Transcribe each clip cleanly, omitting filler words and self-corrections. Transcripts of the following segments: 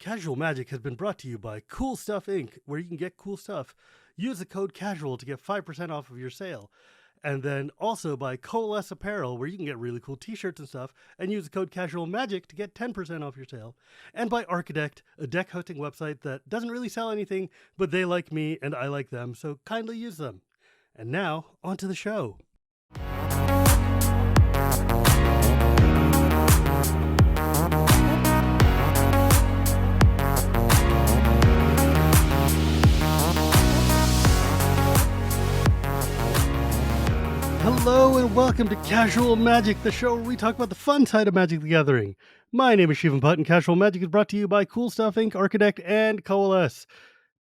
Casual Magic has been brought to you by Cool Stuff Inc., where you can get cool stuff. Use the code CASUAL to get 5% off of your sale. And then also by Coalesce Apparel, where you can get really cool t-shirts and stuff, and use the code CASUALMAGIC to get 10% off your sale. And by Archidekt, a deck hosting website that doesn't really sell anything, but they like me and I like them, so kindly use them. And now, on to the show. Hello and welcome to Casual Magic, the show where we talk about the fun side of Magic the Gathering. My name is Shivam, Bhatt, and Casual Magic is brought to you by CoolStuffInc, Archidekt, and Coalesce.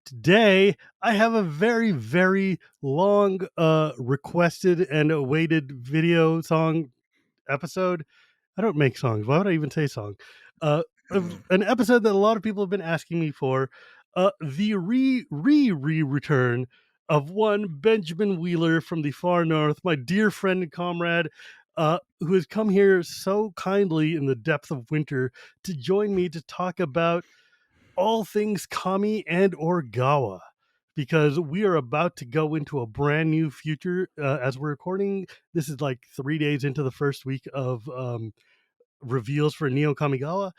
Today, I have a very, very long requested and awaited video song episode. I don't make songs. Why would I even say song? An episode that a lot of people have been asking me for. The return of one Benjamin Wheeler from the far north, my dear friend and comrade, who has come here so kindly in the depth of winter to join me to talk about all things Kami and or Gawa, because we are about to go into a brand new future. As we're recording, this is like 3 days into the first week of reveals for Neo-Kamigawa,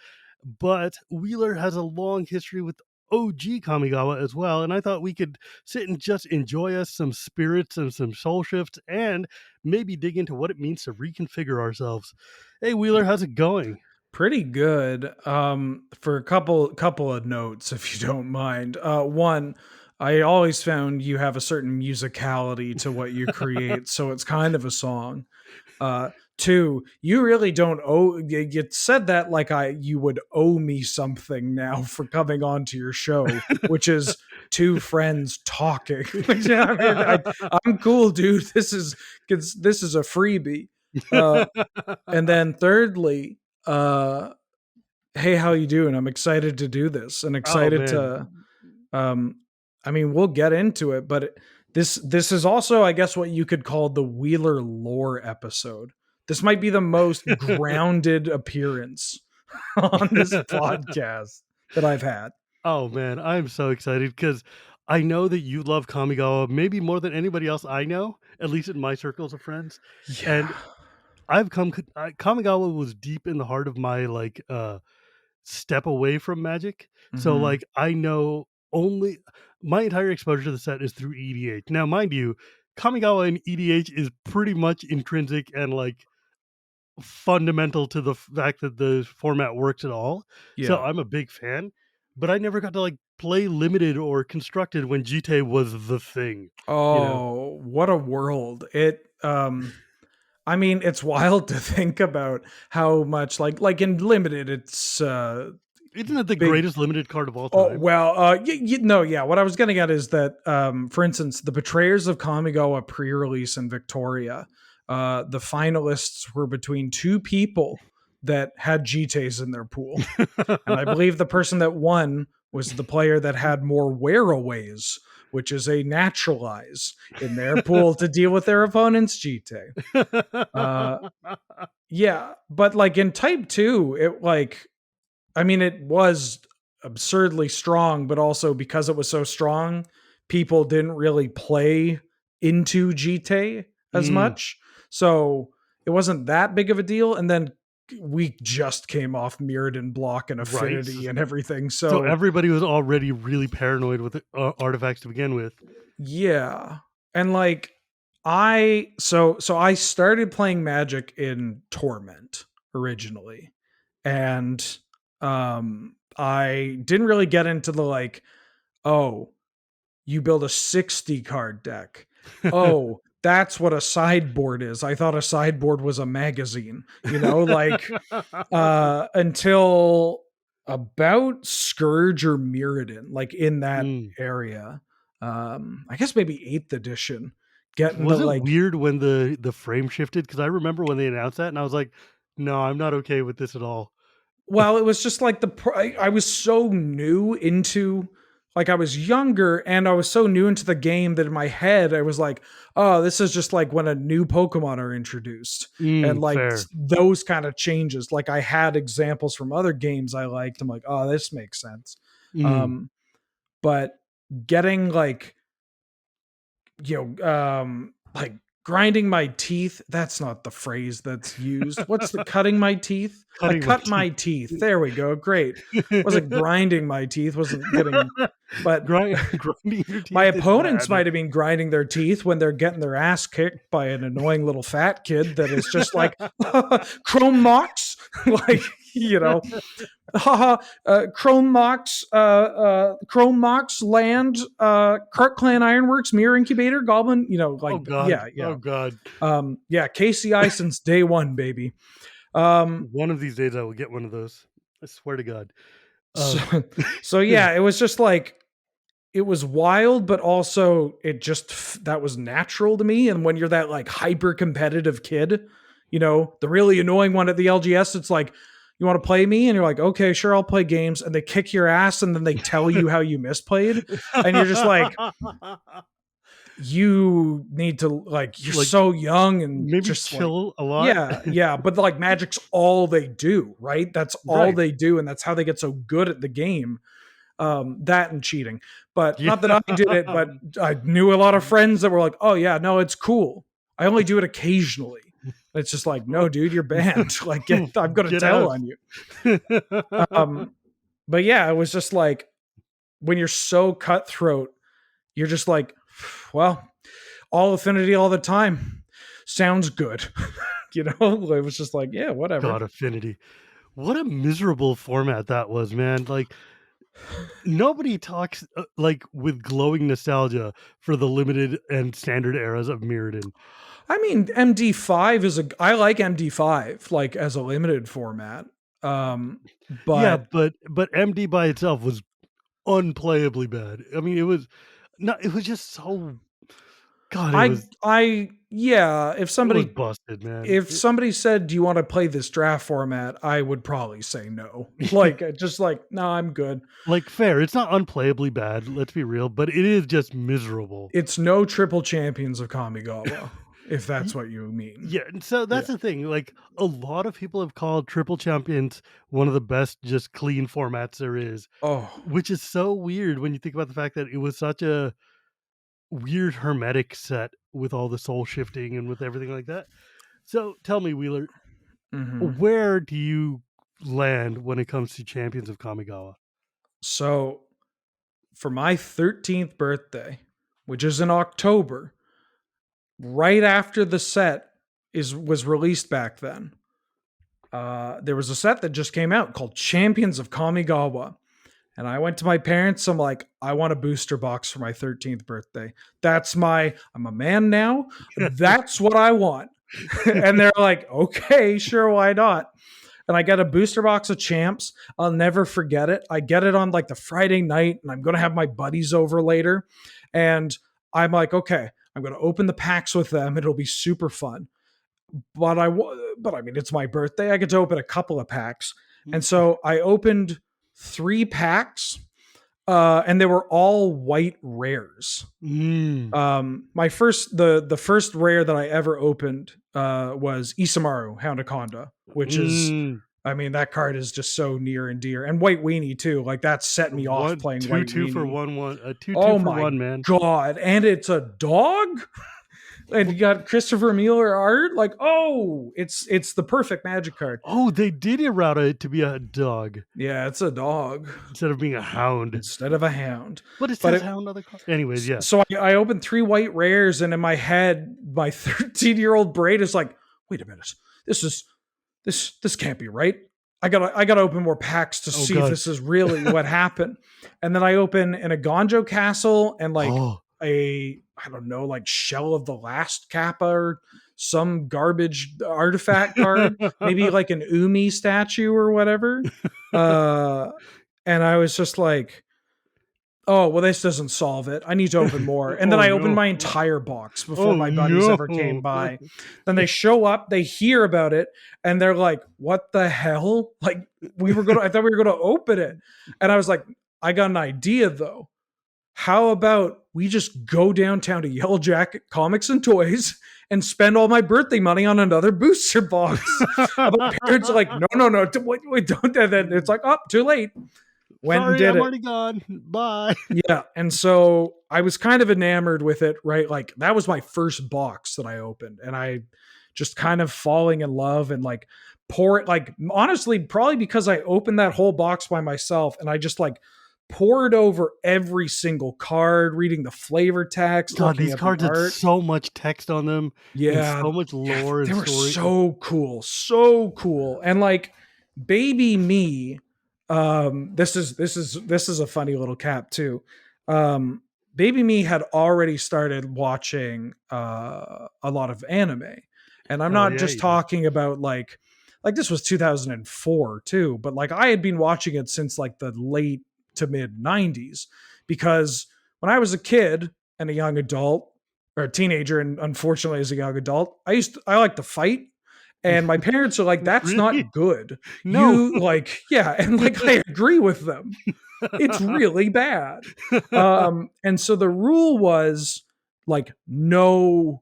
but Wheeler has a long history with OG Kamigawa as well, and I thought we could sit and just enjoy us some spirits and some soul shifts and maybe dig into what it means to reconfigure ourselves. Hey Wheeler, how's it going? Pretty good. For a couple of notes, if you don't mind. One, I always found you have a certain musicality to what you create, so it's kind of a song. Two, you really don't owe. You said that like you would owe me something now for coming onto your show, which is two friends talking. I'm cool, dude. This is a freebie. And then thirdly, hey, how you doing? I'm excited to do this and excited to. We'll get into it, but this is also, I guess, what you could call the Wheeler lore episode. This might be the most grounded appearance on this podcast that I've had. Oh man, I'm so excited because I know that you love Kamigawa maybe more than anybody else I know, at least in my circles of friends. Yeah. And Kamigawa was deep in the heart of my step away from Magic. Mm-hmm. So like I know only my entire exposure to the set is through EDH. Now, mind you, Kamigawa and EDH is pretty much intrinsic and like fundamental to the fact that the format works at all. Yeah. So I'm a big fan, but I never got to like play limited or constructed when GT was the thing. Oh, what a world. It's wild to think about how much like in limited, it's isn't it the greatest limited card of all time? Oh, well, yeah. What I was getting at is that, for instance, the Betrayers of Kamigawa pre-release in Victoria, the finalists were between two people that had GTAs in their pool. And I believe the person that won was the player that had more wearaways, which is a naturalize in their pool to deal with their opponent's GT. Yeah, but like in Type 2, it was absurdly strong, but also because it was so strong, people didn't really play into GT as much. So it wasn't that big of a deal. And then we just came off Mirrodin block and Affinity and everything. So everybody was already really paranoid with artifacts to begin with. Yeah. And like I started playing Magic in Torment originally. And I didn't really get into the you build a 60 card deck. Oh, that's what a sideboard is. I thought a sideboard was a magazine, until about Scourge or Mirrodin, like in that area. I guess maybe 8th edition. Was it weird when the frame shifted? Because I remember when they announced that and I was like, no, I'm not okay with this at all. Well, it was just like I was so new into like I was younger and I was so new into the game that in my head I was like, oh, this is just like when a new Pokemon are introduced. And like Fair. those kind of changes. Like I had examples from other games I liked. I'm like, oh, this makes sense. Mm. Um, but getting like, like grinding my teeth, that's not the phrase that's used. What's the cutting my teeth? I Cutting my cut teeth. my teeth. There we go. Great. Wasn't grinding my teeth, wasn't getting, but Grinding your my teeth is opponents bad. might have been grinding their teeth when they're getting their ass kicked by an annoying little fat kid that is just like Chrome Mox, like haha, Chrome Mox Land, Cart Clan Ironworks, Mirror Incubator, Goblin, Oh like god. yeah, Oh yeah, god. KCI since day one, baby. One of these days I will get one of those. I swear to God. So, Um, so yeah, it was just like it was wild, but also it just that was natural to me. And when you're that like hyper competitive kid, the really annoying one at the LGS, it's like, you want to play me? And you're like, okay, sure, I'll play games. And they kick your ass and then they tell you how you misplayed. And you're just like, you need to like, you're like so young and maybe just like, chill a lot. yeah, yeah. But like Magic's all they do, right? That's all Right. they do. And that's how they get so good at the game. That and cheating, but Yeah. not that I did it, but I knew a lot of friends that were like, oh yeah, no, it's cool. I only do it occasionally. It's just like, no, dude, you're banned. Like, I'm going to Get tell out. on you. But yeah, it was just like, when you're so cutthroat, you're just like, well, all affinity all the time sounds good. It was just like, yeah, whatever. God, Affinity. What a miserable format that was, man. Like, nobody talks like with glowing nostalgia for the limited and standard eras of Mirrodin. I mean, MD5 I like MD5 like as a limited format. Yeah, But but MD by itself was unplayably bad. I mean, it was just so God, yeah, it was busted, man. if somebody said, "Do you want to play this draft format?" I would probably say no. Like just like, "No, I'm good." Like fair, it's not unplayably bad, let's be real, but it is just miserable. It's no triple champions of Kamigawa, if that's what you mean. Yeah, and so Yeah. that's the thing. Like a lot of people have called Triple Champions one of the best just clean formats there is, Oh, which is so weird when you think about the fact that it was such a weird hermetic set with all the soul shifting and with everything like that. So tell me, Wheeler, mhm. where do you land when it comes to Champions of Kamigawa? So for my 13th birthday, which is in October, right after the set was released back then. There was a set that just came out called Champions of Kamigawa. And I went to my parents. I'm like, I want a booster box for my 13th birthday. I'm a man now. That's what I want. And they're like, okay, sure, why not? And I got a booster box of champs. I'll never forget it. I get it on like the Friday night, and I'm going to have my buddies over later. And I'm like, okay, I'm going to open the packs with them. It'll be super fun. But I mean, it's my birthday. I get to open a couple of packs. And so I opened 3 packs, and they were all white rares. My the first rare that I ever opened was Isamaru Houndaconda, which is, I mean, that card is just so near and dear. And White Weenie too. Like that set me off playing White Two Weenie. for one, a two Oh for my one, man. god! And it's a dog. And you got Christopher Mueller art. Like, oh, it's the perfect Magic card. Oh, they did errata it to be a dog. Yeah, it's a dog instead of being a hound. instead of a hound. But it says hound on the card. Anyways, yeah. So I opened 3 white rares, and in my head, my 13-year-old brain is like, wait a minute, this can't be right. I gotta open more packs to see if this is really what happened. And then I open an Agonjo Castle and like I don't know, like Shell of the Last Kappa or some garbage artifact card, maybe like an Umi statue or whatever. And I was just like, oh, well, this doesn't solve it. I need to open more. And then I opened my entire box before my buddies ever came by. Then they show up, they hear about it, and they're like, what the hell? Like, I thought we were going to open it. And I was like, I got an idea though. how about we just go downtown to Yellow Jacket Comics and Toys and spend all my birthday money on another booster box? And my parents are like, no, no, no, wait, don't do that. It's like, oh, too late. Went and Sorry, did I'm it. already gone. Bye. Yeah. And so I was kind of enamored with it, right? Like that was my first box that I opened. And I just kind of falling in love and like pour it, like honestly, probably because I opened that whole box by myself and I just like poured over every single card, reading the flavor text, God, looking these at the cards had art. so much text on them and Yeah. so much Yeah. lore They and were story. so cool. So cool. And like baby me, this is a funny little cap too. Um, baby me had already started watching a lot of anime. And I'm Hell not yeah, just you did. talking about like this was 2004 too, but like I had been watching it since like the late to mid 90s because when I was a kid and a young adult or a teenager and unfortunately as a young adult, I like to fight and my parents are like that's Really? not good. No. You like yeah, and like I agree with them. It's really bad. And so the rule was like no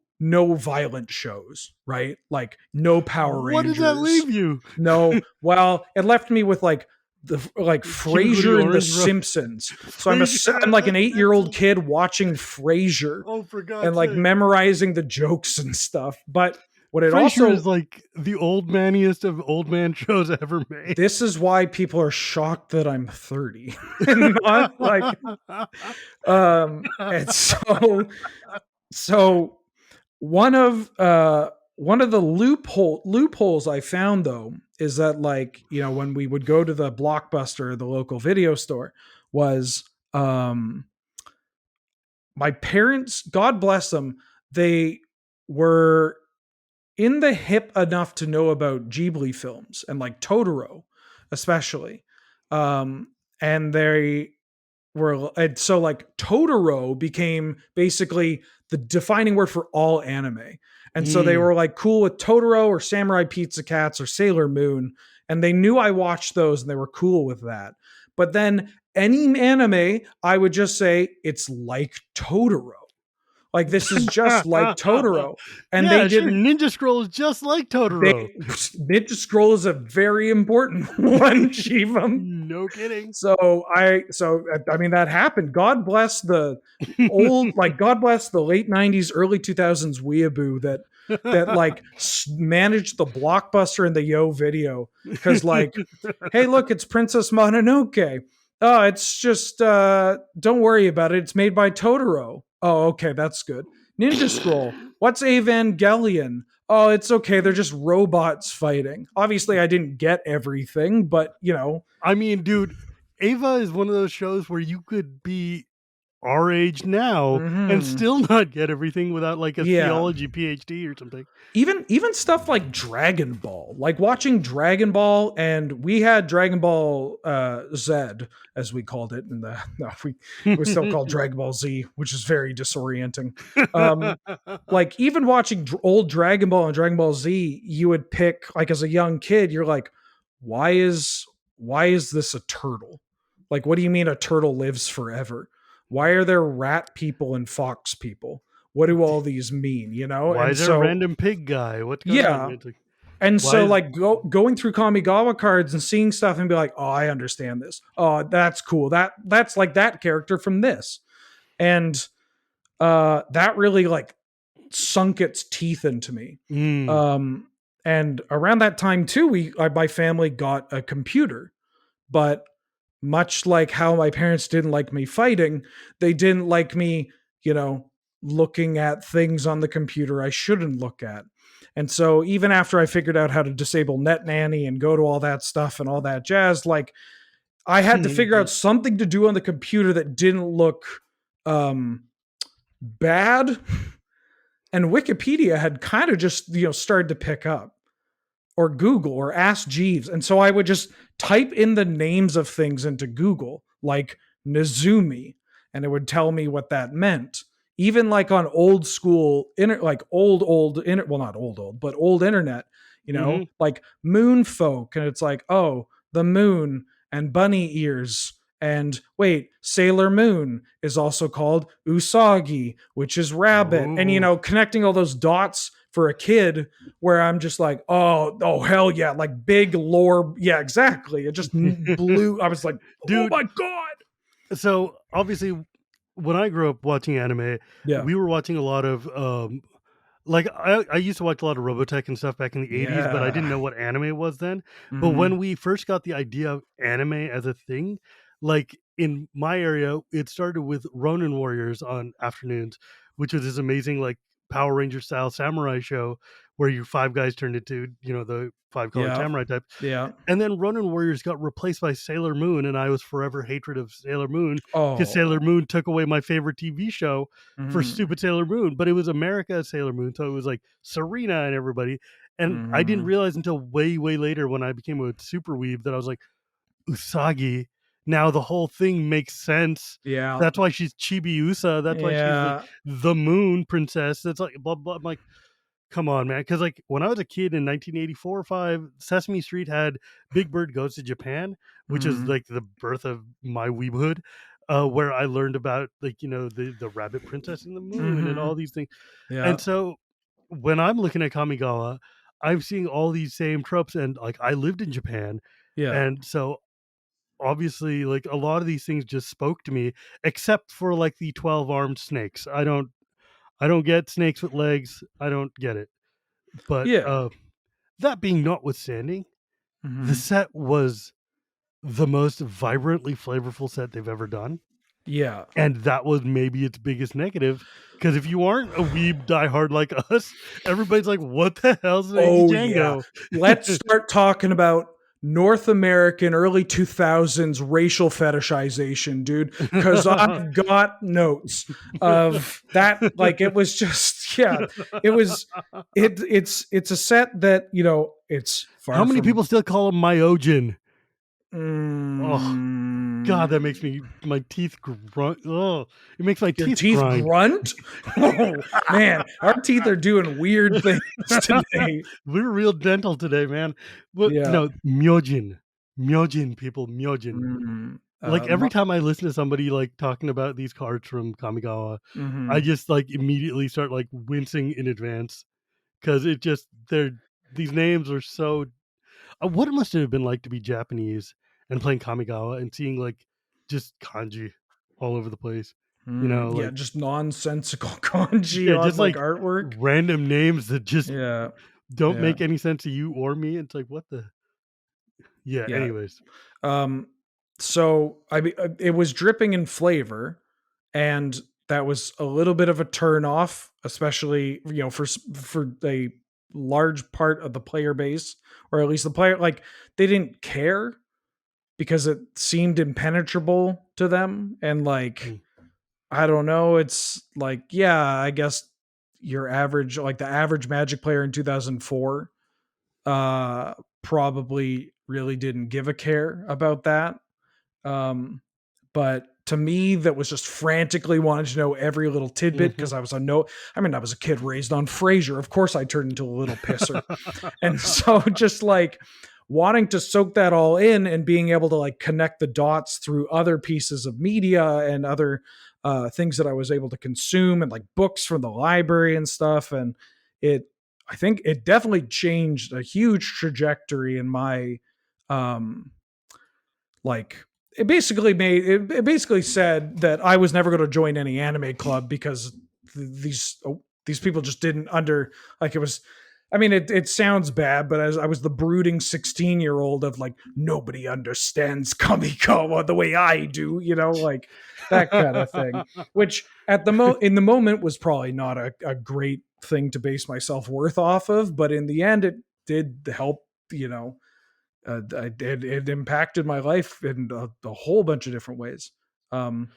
violent shows, right? Like no Power What did that Rangers. leave you? No, well, it left me with like the like Cutie Goody Frasier and The Orange, bro. Simpsons. So I'm like Frasier. an 8-year-old kid watching Frasier Oh, for and God's like sake. memorizing the jokes and stuff. But what it Frasier also is like the old maniest of old man shows ever made. this is why people are shocked that I'm 30 and not like and so one of the loopholes I found though is that like when we would go to the Blockbuster, the local video store, was my parents, God bless them, they were in the hip enough to know about Ghibli films and like Totoro, especially. Um, and they were, and so like Totoro became basically the defining word for all anime. And so they Mm. were like cool with Totoro or Samurai Pizza Cats or Sailor Moon. And they knew I watched those and they were cool with that. But then any anime, I would just say it's like Totoro. Like this is just like Totoro. And they Yeah, sure. didn't Ninja Scroll is just like they Totoro. Ninja Scroll is a very important one, Shivam. No kidding. I mean that happened. God bless the God bless the late 90s, early 2000s weeaboo that like managed the Blockbuster and the Yo video cuz like hey look it's Princess Mononoke. Oh, it's just don't worry about it. It's made by Totoro. Oh, okay, that's good. Ninja Scroll. What's Evangelion? Oh, it's okay. They're just robots fighting. Obviously, I didn't get everything, but I mean, dude, Ava is one of those shows where you could be our age now and mhm. still not get everything without like a Yeah. theology PhD or something. Even stuff like Dragon Ball, like watching Dragon Ball, and we had Dragon Ball Z, as we called it, and we still call Dragon Ball Z, which is very disorienting. Like even watching old Dragon Ball and Dragon Ball Z, you would pick like as a young kid, you're like, why is this a turtle? Like, what do you mean a turtle lives forever? Why are there rat people and fox people? What do all these mean? Why And is there a so random pig guy? What's going on? yeah, It's like, and why so is like going through Kamigawa cards and seeing stuff and be like, oh, I understand this. Oh, that's cool. That's like that character from this, and that really like sunk its teeth into me. mm, Um, and around that time too, my family got a computer, but much like how my parents didn't like me fighting, they didn't like me, looking at things on the computer I shouldn't look at. And so even after I figured out how to disable Net Nanny and go to all that stuff and all that jazz, like I had to figure out something to do on the computer that didn't look bad. And Wikipedia had kind of just, started to pick up, or Google or Ask Jeeves. And so I would just type in the names of things into Google, like Nezumi, and it would tell me what that meant. Even like on old school, like well, not old, but old internet, like moon folk. And it's like, oh, the moon and bunny ears And wait, Sailor Moon is also called Usagi, which is rabbit. And Oh. connecting all those dots for a kid, where I'm just like, oh hell yeah, like big lore. Yeah, exactly. It just blew. I was like, oh Dude, my god. so obviously when I grew up watching anime, Yeah. we were watching a lot of like I used to watch a lot of Robotech and stuff back in the 80s, but I didn't Yeah. know what anime was then. But Hmm. when we first got the idea of anime as a thing, like in my area, it started with Ronin Warriors on afternoons, which was this amazing like Power Ranger style samurai show where you five guys turned into, the five colored Yeah. samurai type. Yeah. And then Ronin Warriors got replaced by Sailor Moon, and I was forever hatred of Sailor Moon because Sailor Oh. Moon took away my favorite TV show for Hmm. stupid Sailor Moon. But it was America Sailor Moon, so it was like Serena and everybody. And I didn't Hmm. realize until way, way later when I became a super weeb that I was like, Usagi. Now the whole thing makes sense. Yeah. That's why she's Chibi Usa. That's why she's like Yeah. the Moon Princess. That's like blah blah. I'm like, come on, man. Because like when I was a kid in 1984 or five, Sesame Street had Big Bird Goes to Japan, which is Hmm. like the birth of my weebhood, where I learned about like the Rabbit Princess and the Moon and Hmm. all these things. Yeah. And so when I'm looking at Kamigawa, I'm seeing all these same tropes, and like I lived in Japan, Yeah. and so obviously like a lot of these things just spoke to me, except for like the 12 armed snakes. I don't get snakes with legs. I don't get it. But Yeah. that being notwithstanding, the Hmm. set was the most vibrantly flavorful set they've ever done. Yeah. And that was maybe its biggest negative. Because if you aren't a weeb diehard like us, everybody's like, what the hell's an Iggy Oh yeah. Django? Let's start talking about North American early 2000s racial fetishization, dude, cuz I've got notes of that. Like it was just yeah, it was it's a set that, it's How far many from people still call him Myojin? Oh, God, that makes mm, my teeth grunt. Oh, it makes my your teeth teeth grind. grunt? Oh man, our teeth are doing weird things today. We're real dental today, man. But Yeah. no, Myojin. Myojin, people, Myojin. Mm, Like my, every time I listen to somebody like talking about these cards from Kamigawa, I mhm. just like immediately start like wincing in advance because it just they're these names are so. What it must have been like to be Japanese and playing Kamigawa and seeing like just kanji all over the place. Yeah, Like just nonsensical kanji yeah, on just like like artwork. random names that just Yeah, don't yeah, make any sense to you or me. It's like what the yeah. yeah. Anyways, Um, so I mean, it was dripping in flavor, and that was a little bit of a turn off, especially for a large part of the player base, or at least the player like they didn't care because it seemed impenetrable to them, and like mm, I don't know. It's like, yeah, I guess your average, like the average Magic player in 2004, probably really didn't give a care about that. Um, but to me, that was just frantically wanting to know every little tidbit mhm. because I was a no. I mean, I was a kid raised on Frasier. Of course, I turned into a little pisser. And so just like wanting to soak that all in and being able to like connect the dots through other pieces of media and other things that I was able to consume and like books from the library and stuff. And it, I think it definitely changed a huge trajectory in my, um, like, it basically said that I was never going to join any anime club because these people just didn't under like it was. I mean, it sounds bad, but as I was the brooding 16-year-old of like nobody understands Kamikawa the way I do, like that kind of thing. Which at in the moment was probably not a great thing to base my self worth off of, but in the end, it did help. It impacted my life in a whole bunch of different ways. Um,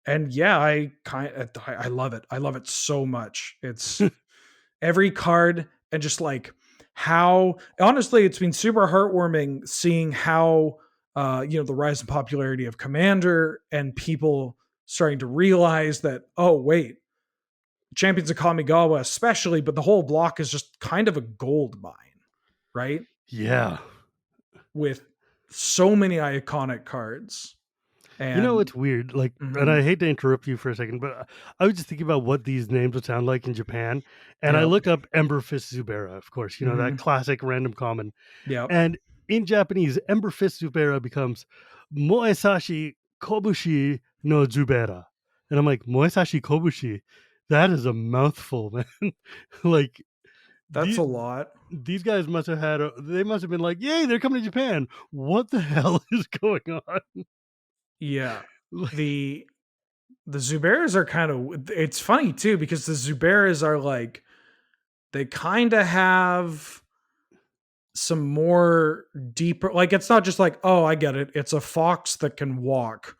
and yeah, I love it. I love it so much. It's every card and just like how honestly, it's been super heartwarming seeing how the rise in popularity of Commander and people starting to realize that wait, Champions of Kamigawa especially, but the whole block is just kind of a gold mine, right? Yeah. With so many iconic cards. You know, And it's weird, like, and mhm, I hate to interrupt you for a second, but I was just thinking about what these names would sound like in Japan, and I yep, looked up Ember Fist Zubera, of course, that mhm, classic random common, yep. and in Japanese, Ember Fist Zubera becomes Moesashi Kobushi no Zubera, and I'm like, "Moesashi Kobushi? That is a mouthful, man." Like, That's the a lot. these guys must have had they must have been like, "Yay, they're coming to Japan. What the hell is going on?" Yeah. Like, The the Zuberas are kind of it's funny too because the Zuberas are like they kind of have some more deeper like it's not just like, "Oh, I get it. It's a fox that can walk."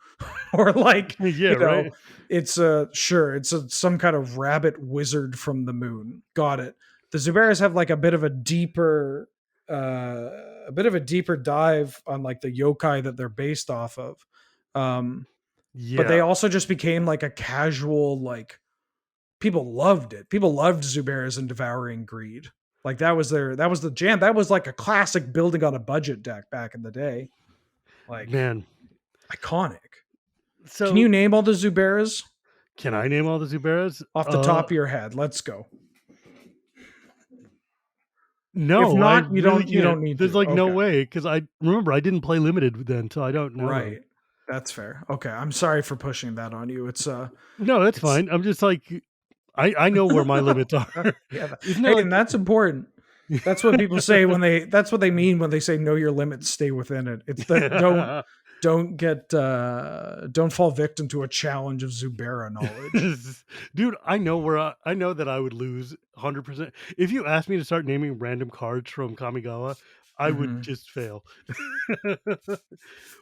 Or like, yeah, right? it's a sure, it's some kind of rabbit wizard from the moon. Got it. The Zuberas have like a bit of a deeper dive on like the yokai that they're based off of. Um but they Yeah. also just became like a casual like people loved it. People loved Zuberas and Devouring Greed. Like that was the jam. That was like a classic building on a budget deck back in the day. Like Man. iconic. Can you So, name all the Zuberas can I name all the Zuberas? off the top of your head? Let's go. If No, I not, really you can't. don't need There's, to. like, no Okay. way because I remember I didn't play limited then, so I don't know them. Right. That's fair. Okay. I'm sorry for pushing that on you. No, that's It's fine. I'm just like, I know where my limits are. yeah. Isn't there, Hey, like and that's important. That's what people say when they that's what they mean when they say know your limits, stay within it. It's that don't fall victim to a challenge of Zubera knowledge. Dude, I know that I would lose 100%. If you asked me to start naming random cards from Kamigawa, I would Hmm. just fail.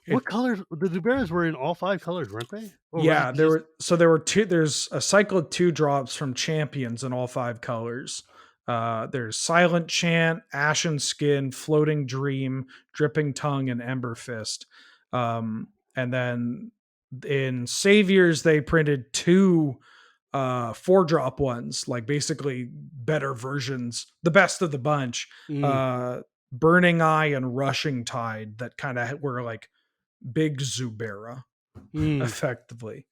What It colors? The Zuberas were in all 5 colors, weren't they? Or was it yeah, just there were two there's a cycle of two drops from champions in all five colors. There's Silent Chant, Ashen Skin, Floating Dream, Dripping Tongue, and Ember Fist. And then in Saviors, they printed two 4-drop ones, like basically better versions, the best of the bunch. mm, Uh Burning Eye and Rushing Tide that kind of were like big Zubera, mm, effectively.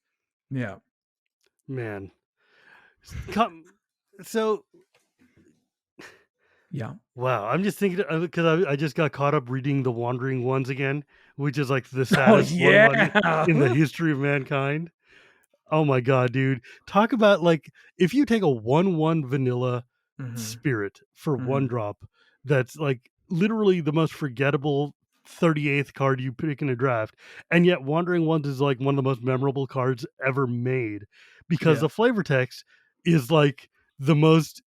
Yeah. man. Come so Yeah. wow, I'm just thinking because I just got caught up reading The Wandering Ones again, which is like the Oh saddest one yeah. in the history of mankind. Oh my god, dude. Talk about like if you take a 1/1 vanilla Hmm. spirit for one Hmm. drop, that's like literally the most forgettable 38th card you pick in a draft. And yet Wandering Ones is like one of the most memorable cards ever made because Yeah. the flavor text is like the most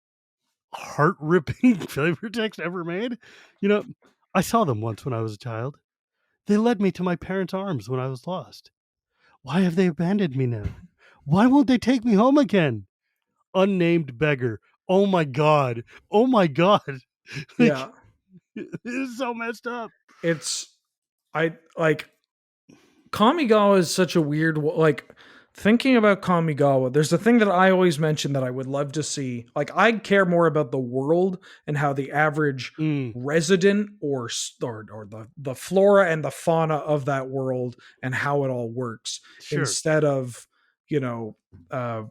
heart ripping flavor text ever made. You know, I saw them once when I was a child. They led me to my parents' arms when I was lost. Why have they abandoned me now? Why won't they take me home again? Unnamed beggar. Oh my god. Oh my god. Like Yeah. it is so messed up. It's I like Kamigawa is such a weird like thinking about Kamigawa. There's a thing that I always mention that I would love to see. Like I care more about the world and how the average Mm, resident or the flora and the fauna of that world and how it all works sure. instead of you know uh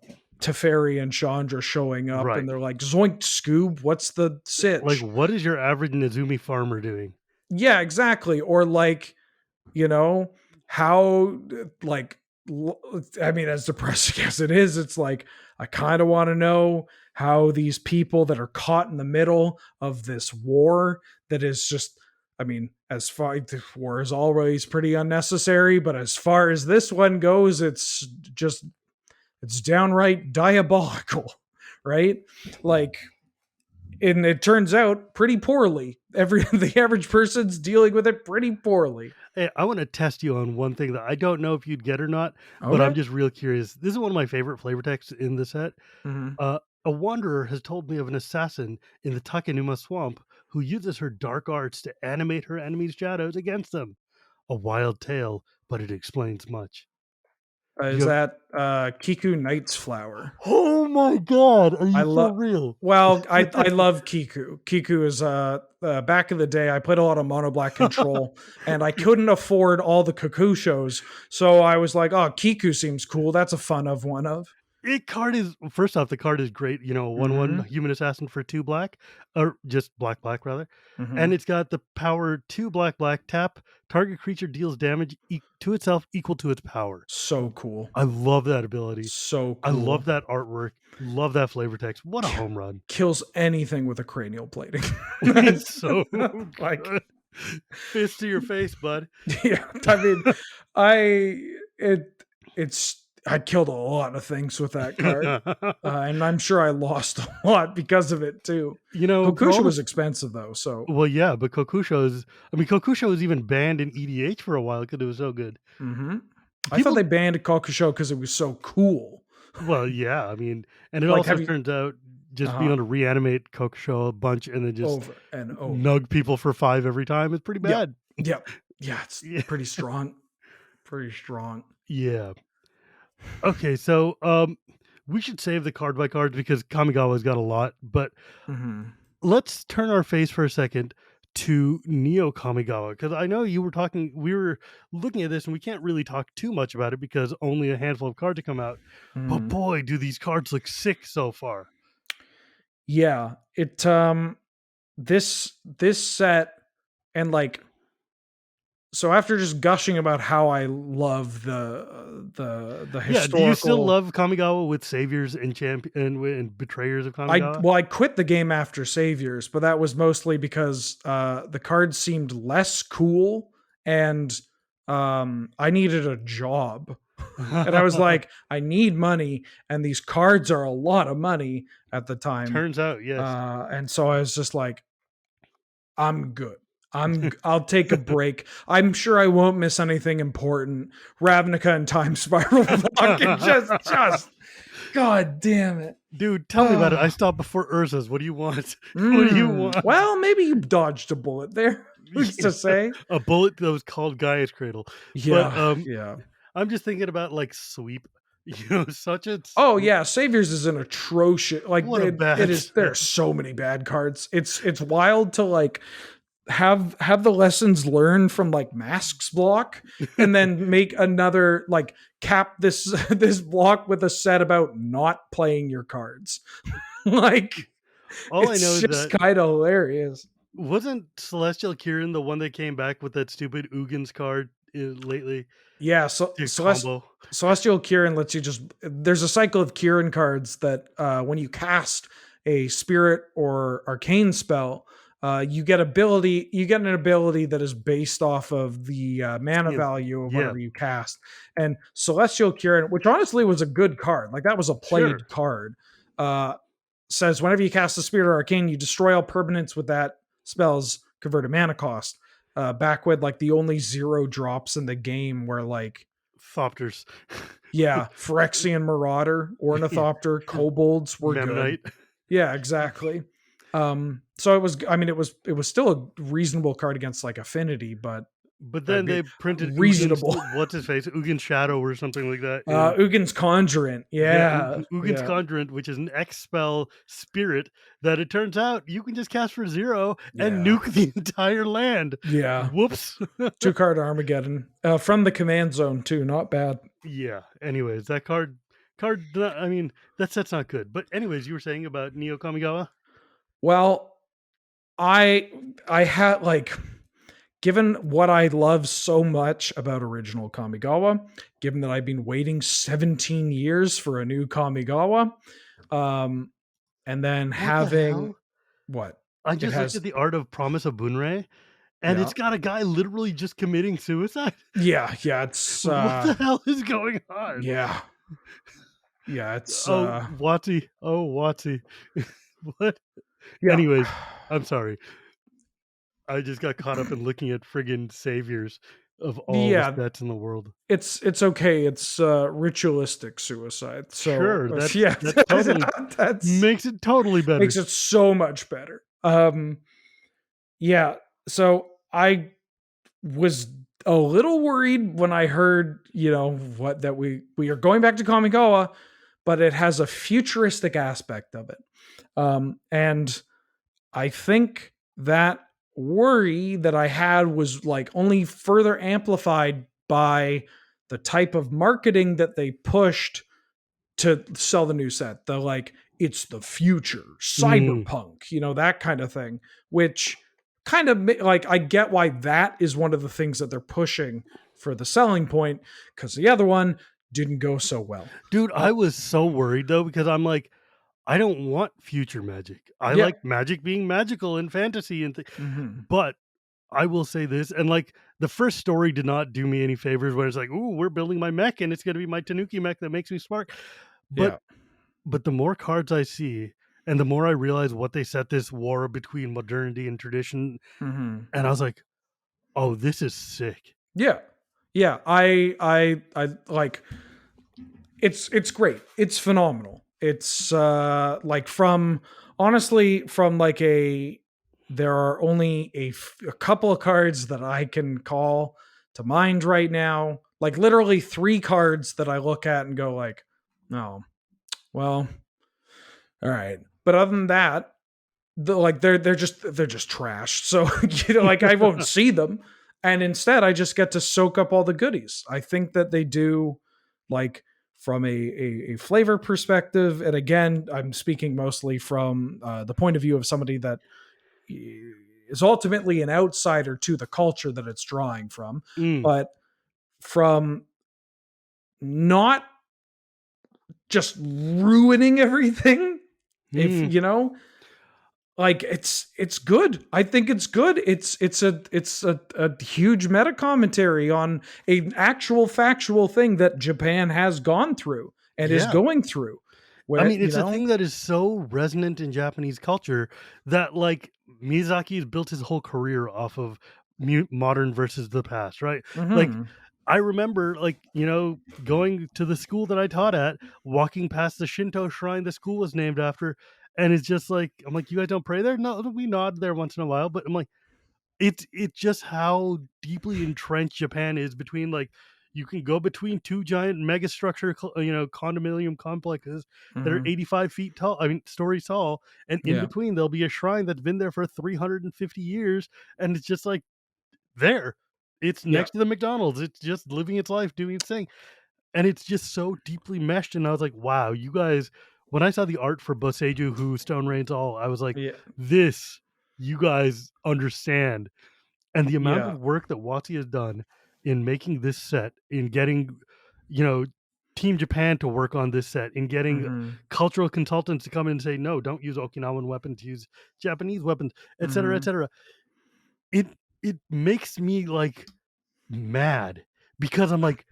Teferi and Chandra showing up and Right. they're like zoink Scoob, what's the Like sitch? what is your average Nezumi farmer doing? Yeah, exactly. Or like you know how like I mean as depressing as it is, it's like I kind of want to know how these people that are caught in the middle of this war that is just I mean as far the war is always pretty unnecessary, but as far as this one goes it's just it's downright diabolical. Right, like and it turns out pretty poorly. Every the average person's dealing with it pretty poorly. Hey, I want to test you on one thing that I don't know if you'd get or not, but I'm Okay. just real curious. This is one of my favorite flavor texts in the set. Hmm. A wanderer has told me of an assassin in the Takenuma swamp who uses her dark arts to animate her enemies' shadows against them. A wild tale, but it explains much. Is that Kiku Knight's Flower? Oh my god, are I you for love. real? Well, I love Kiku. Kiku is back in the day. I played a lot of Mono Black Control, and I couldn't afford all the Cuckoo shows, so I was like, "Oh, Kiku seems cool. That's a fun of one of." It card is first off, the card is great. You know, 1/1 Mm-hmm. human assassin for 2 black, or just black rather. Mm-hmm. And it's got the power 2 black tap. Target creature deals damage to itself equal to its power. So cool. I love that ability. So I love cool. that artwork. Love that flavor text. What a home run. Kills anything with a cranial plating. It's so like, good. Fist to your face, bud. yeah. I mean, I killed a lot of things with that card. And I'm sure I lost a lot because of it too. You know, Kokusha was expensive though, so well, yeah, but Kokusha was even banned in EDH for a while because it was so good. I thought they banned Kokusho because it was so cool. Well, yeah, I mean, and it Like, also turns out just being able to reanimate Kokusho a bunch and then just over and over. nug people for 5 every time is pretty bad. Yep. Yeah, it's pretty strong. Pretty strong. Yeah. Okay, so we should save the card by cards because Kamigawa's got a lot, but let's turn our face for a second to Neo-Kamigawa, because I know we were looking at this and we can't really talk too much about it because only a handful of cards have come out. But boy, do these cards look sick so far. Yeah, it this set, and like, so after just gushing about how I love the historical, Yeah, do you still love Kamigawa with Saviors and and Betrayers of Kamigawa? I quit the game after Saviors, but that was mostly because the cards seemed less cool, and I needed a job. And I was like, I need money, and these cards are a lot of money at the time. Turns out, yes. And so I was just like, I'm good. I'll take a break. I'm sure I won't miss anything important. Ravnica and Time Spiral fucking just God damn it. Dude, tell me about it. I stopped before Urza's. What do you want? What do you want? Well, maybe you dodged a bullet there. Who's to say? A bullet that was called Gaia's Cradle. Yeah. But, yeah. I'm just thinking about like Sweep. You know, oh yeah, Saviors is an atrocious, like, what a bad it is. There are so many bad cards. It's wild to like have the lessons learned from like Masks block, and then make another, like, cap this block with a set about not playing your cards. Like, all I know is just kind of hilarious. Wasn't Celestial Kieran the one that came back with that stupid Ugins card lately? Yeah, so Celestial Kieran lets you there's a cycle of Kieran cards that when you cast a spirit or arcane spell, you get an ability that is based off of the mana value of whatever you cast. And Celestial Kieran, which honestly was a good card, like that was a played card, says whenever you cast a spirit or arcane, you destroy all permanents with that spell's converted mana cost. Back with like the only 0 drops in the game were like Thopters. Yeah, Phyrexian Marauder, Ornithopter, Kobolds were Memnite. good. Yeah, exactly. So it was still a reasonable card against like Affinity, but then they printed reasonable. What's his face? Ugin Shadow or something like that. Ugin's Conjurant. Yeah. Ugin's Conjurant, which is an X spell spirit that it turns out you can just cast for 0 and nuke the entire land. Yeah. Whoops. 2-card Armageddon. From the command zone too. Not bad. Yeah. Anyways, that card, I mean, that set's not good. But anyways, you were saying about Neo-Kamigawa? Well, I had like, given what I love so much about original Kamigawa, given that I've been waiting 17 years for a new Kamigawa, and then having what? I just looked at the art of Promise of Bunrei, and it's got a guy literally just committing suicide. Yeah, it's what the hell is going on? Yeah, it's Watsy. Oh, Watsy. What? Yeah. Anyways, I'm sorry. I just got caught up in looking at friggin' Saviors of all the sets in the world. It's okay. It's ritualistic suicide. So sure, that totally makes it totally better. Makes it so much better. Yeah. So I was a little worried when I heard, what that we are going back to Kamigawa, but it has a futuristic aspect of it. And I think that worry that I had was like only further amplified by the type of marketing that they pushed to sell the new set. The like, it's the future, Mm, cyberpunk, that kind of thing, which kind of like I get why that is one of the things that they're pushing for the selling point, because the other one didn't go so well. dude, Uh, I was so worried though because I'm like, I don't want future magic. I yeah. like magic being magical and fantasy and Hmm. but I will say this, and like the first story did not do me any favors when it's like, "Ooh, we're building my mech and it's going to be my Tanuki mech that makes me smart." But Yeah. the more cards I see and the more I realize what they set this war between modernity and tradition, Hmm. and I was like, "Oh, this is sick." Yeah. Yeah. I like, it's great. It's phenomenal. It's like, from honestly, from like there are only a couple of cards that I can call to mind right now. Like literally three cards that I look at and go like, "Oh, well, all right." But other than that, like they're just trash. So like I won't see them, and instead I just get to soak up all the goodies. I think that they do, like, from a flavor perspective, and again, I'm speaking mostly from the point of view of somebody that is ultimately an outsider to the culture that it's drawing from, Mm, but from not just ruining everything. If mm, like, it's good. I think it's good. It's a huge meta commentary on an actual factual thing that Japan has gone through and is yeah. going through, I where mean, it's a thing that is so resonant in Japanese culture that, like, Miyazaki's built his whole career off of modern versus the past, right? Like, Mhm. I remember, like, going to the school that I taught at, walking past the Shinto shrine the school was named after, and it's just like, I'm like, "You guys don't pray there?" "No, we nod there once in a while," but I'm like, it's just how deeply entrenched Japan is between, like, you can go between 2 giant mega structure, condominium complexes that are Mhm. 85 feet tall, I mean, stories tall, and in Yeah. between, there'll be a shrine that's been there for 350 years, and it's just, like, there. It's Yeah. next to the McDonald's, it's just living its life, doing its thing, and it's just so deeply meshed, and I was like, "Wow, you guys." When I saw the art for Boseiju Who Stone Rains All, I was like, Yeah. "This, you guys understand." And the amount Yeah. of work that Watsi has done in making this set, in getting, you know, Team Japan to work on this set, in getting Mhm. cultural consultants to come in and say, "No, don't use Okinawan weapons, use Japanese weapons," etcetera, Mhm. etcetera. It it makes me, like, mad because I'm like,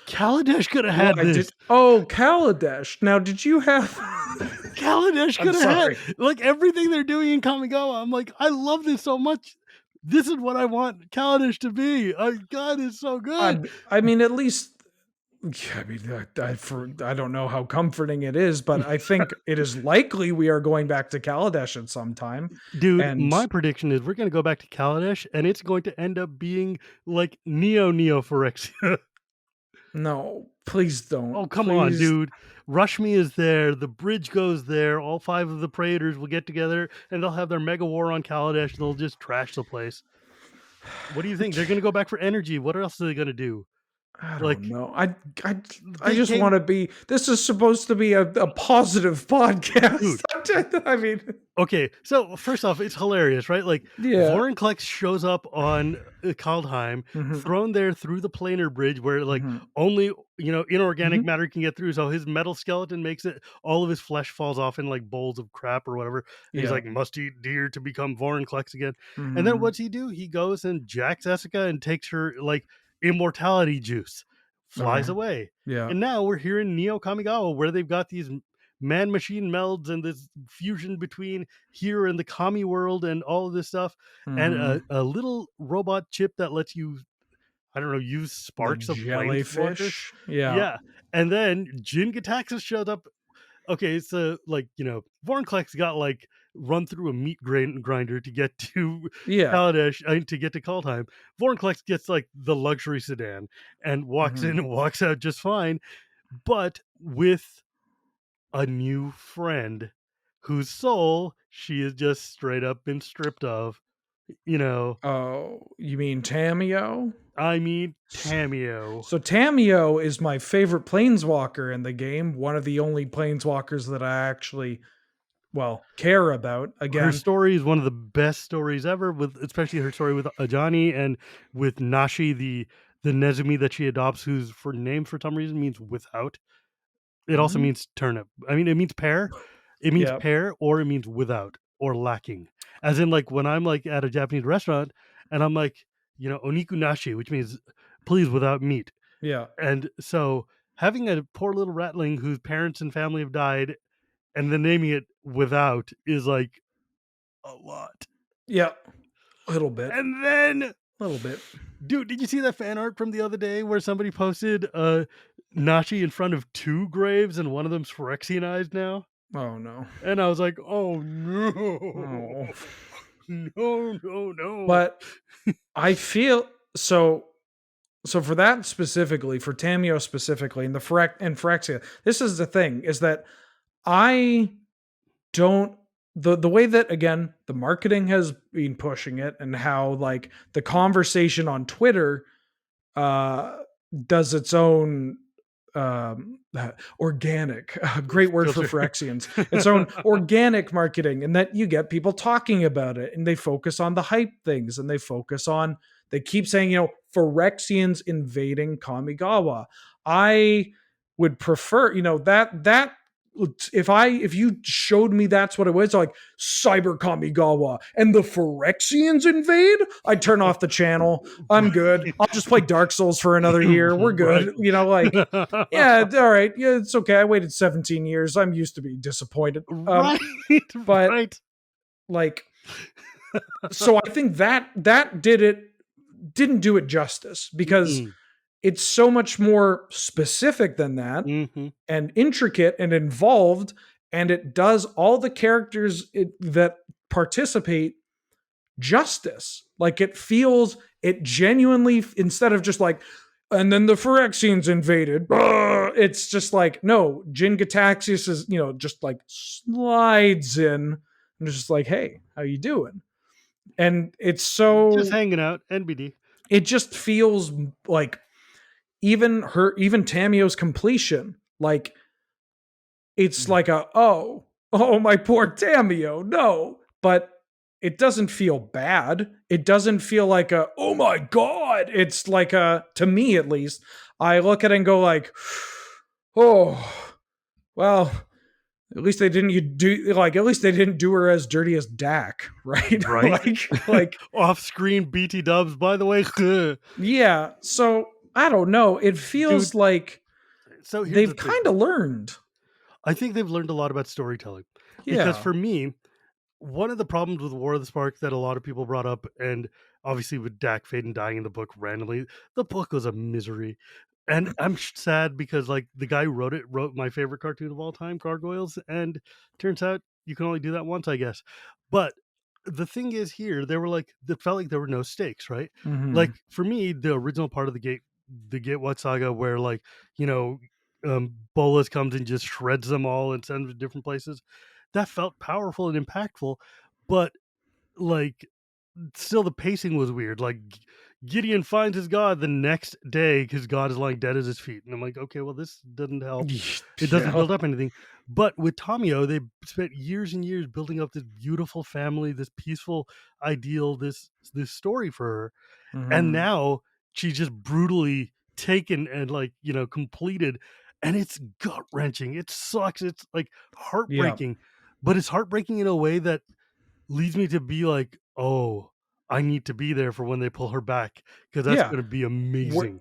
Kaladesh could have had Why this. did Oh, Kaladesh. Now, did you have Kaladesh I'm could have had, sorry. like, everything they're doing in Kamigawa. I'm like, I love this so much. This is what I want Kaladesh to be. God, it's so good. I mean, at least, yeah, I mean, I don't know how comforting it is, but I think it is likely we are going back to Kaladesh at some time. Dude, And my prediction is we're gonna go back to Kaladesh, and it's going to end up being like Neo-Phyrexia. no, please don't. Oh, come on, Please. dude. Rushmi is there, the bridge goes there, all 5 of the Praetors will get together, and they'll have their mega war on Kaladesh, they'll just trash the place. What do you think? They're gonna go back for energy, what else are they gonna do? I don't Like, know. I I they just came want to be. This is supposed to be a positive podcast. dude. I mean, Okay, so first off, it's hilarious, right? Like yeah. Vorinclex shows up on Kaldheim, Hmm. thrown there through the planar bridge where like Hmm. only inorganic Hmm. matter can get through. So his metal skeleton makes it all of his flesh falls off in like bowls of crap or whatever. And he's Yeah. like, must eat deer to become Vorinclex again. And then Hmm. what's he do? He goes and jacks Essica and takes her like immortality juice, flies Okay. away. Yeah. And now we're here in Neo Kamigawa where they've got these man machine melds and this fusion between here and the commie world and all of this stuff, and Hmm. a little robot chip that lets you, I don't know, use The sparks of flamethrower. jellyfish. Yeah. Yeah. And then Jin Gataxis showed up. Okay, it's like, Vorinclex got like run through a meat grinder to get to Yeah. Kaladesh, to get to Kaldheim. Vorinclex gets like the luxury sedan and walks in Mhm. and walks out just fine, but with a new friend whose soul she has just straight up been stripped of. You know, Oh, you mean Tamio? I mean S- Tamio. So Tamio is my favorite planeswalker in the game. One of the only planeswalkers that I actually, well, care about. Her Again, story is one of the best stories ever, with especially her story with Ajani and with Nashi, the Nezumi that she adopts, whose for name for some reason means without. It also mhm, means turnip. I mean, it means pear. It means yeah, pear, or it means without or lacking. As in, like when I'm like at a Japanese restaurant and I'm like, oniku nashi, which means please without meat. yeah, And so having a poor little ratling whose parents and family have died and then naming it without is like a lot. yeah, a little bit, And then, a little bit. dude, did you see that fan art from the other day where somebody posted Nashi in front of two graves and one of them's Phyrexianized now? Oh no, And I was like, oh no, oh. no, no, no. But I feel so. So for that specifically, for Tamio specifically, and Phyrexia, this is the thing: is that I don't the way that again the marketing has been pushing it, and how like the conversation on Twitter uh does its own organic great word for Filter. Phyrexians, its own organic marketing, and that you get people talking about it and they focus on the hype things, and they keep saying, Phyrexians invading Kamigawa. I would prefer, that if you showed me that's what it was, like Cyber Kamigawa and the Phyrexians invade, I'd turn off the channel. I'm good. I'll just play Dark Souls for another year. We're Right. good. Like, yeah, all right. Yeah, it's okay. I waited 17 years. I'm used to being disappointed. Right. But Right. like, so I think that didn't do it justice, because Mm-mm. it's so much more specific than that, Mm-hmm. and intricate and involved, and it does all the characters that participate justice. Like it genuinely, instead of just like, and then the Phyrexians invaded. It's just like, no, Jin Gataxius is, just like slides in and just like, hey, how you doing? And it's Just so, hanging out. NBD. it just feels like even Tamio's completion, like it's like oh my poor Tamio, no. But it doesn't feel bad. It doesn't feel like oh my god. It's like to me at least, I look at it and go like, oh well, at least they didn't do her as dirty as Dak, right? Right. like Off-screen BT dubs, by the way. yeah. So I don't know. It Dude, feels like so here's the they've thing. kind of learned. I think they've learned a lot about storytelling because Yeah. for me, one of the problems with War of the Spark that a lot of people brought up, and obviously with Dak Faden dying in the book randomly, the book was a misery. And I'm sad because like the guy who wrote my favorite cartoon of all time, Gargoyles, and turns out you can only do that once, I guess. But the thing is here, there were like it felt like there were no stakes, right? Hmm. Like for me, the original part of the Get What saga where like, you know, Bolas comes and just shreds them all and sends them to different places. That felt powerful and impactful, but like still the pacing was weird. Like Gideon finds his god the next day because God is lying dead at his feet, and I'm like, okay, well, this doesn't help. It doesn't Yeah. build up anything. But with Tamio, they spent years and years building up this beautiful family, this peaceful ideal, this story for her, and Hmm. now she's just brutally taken and like completed, and it's gut wrenching. It sucks. It's like Yeah. heartbreaking, but it's heartbreaking in a way that leads me to be like, oh, I need to be there for when they pull her back because that's Yeah. going to be We're, amazing.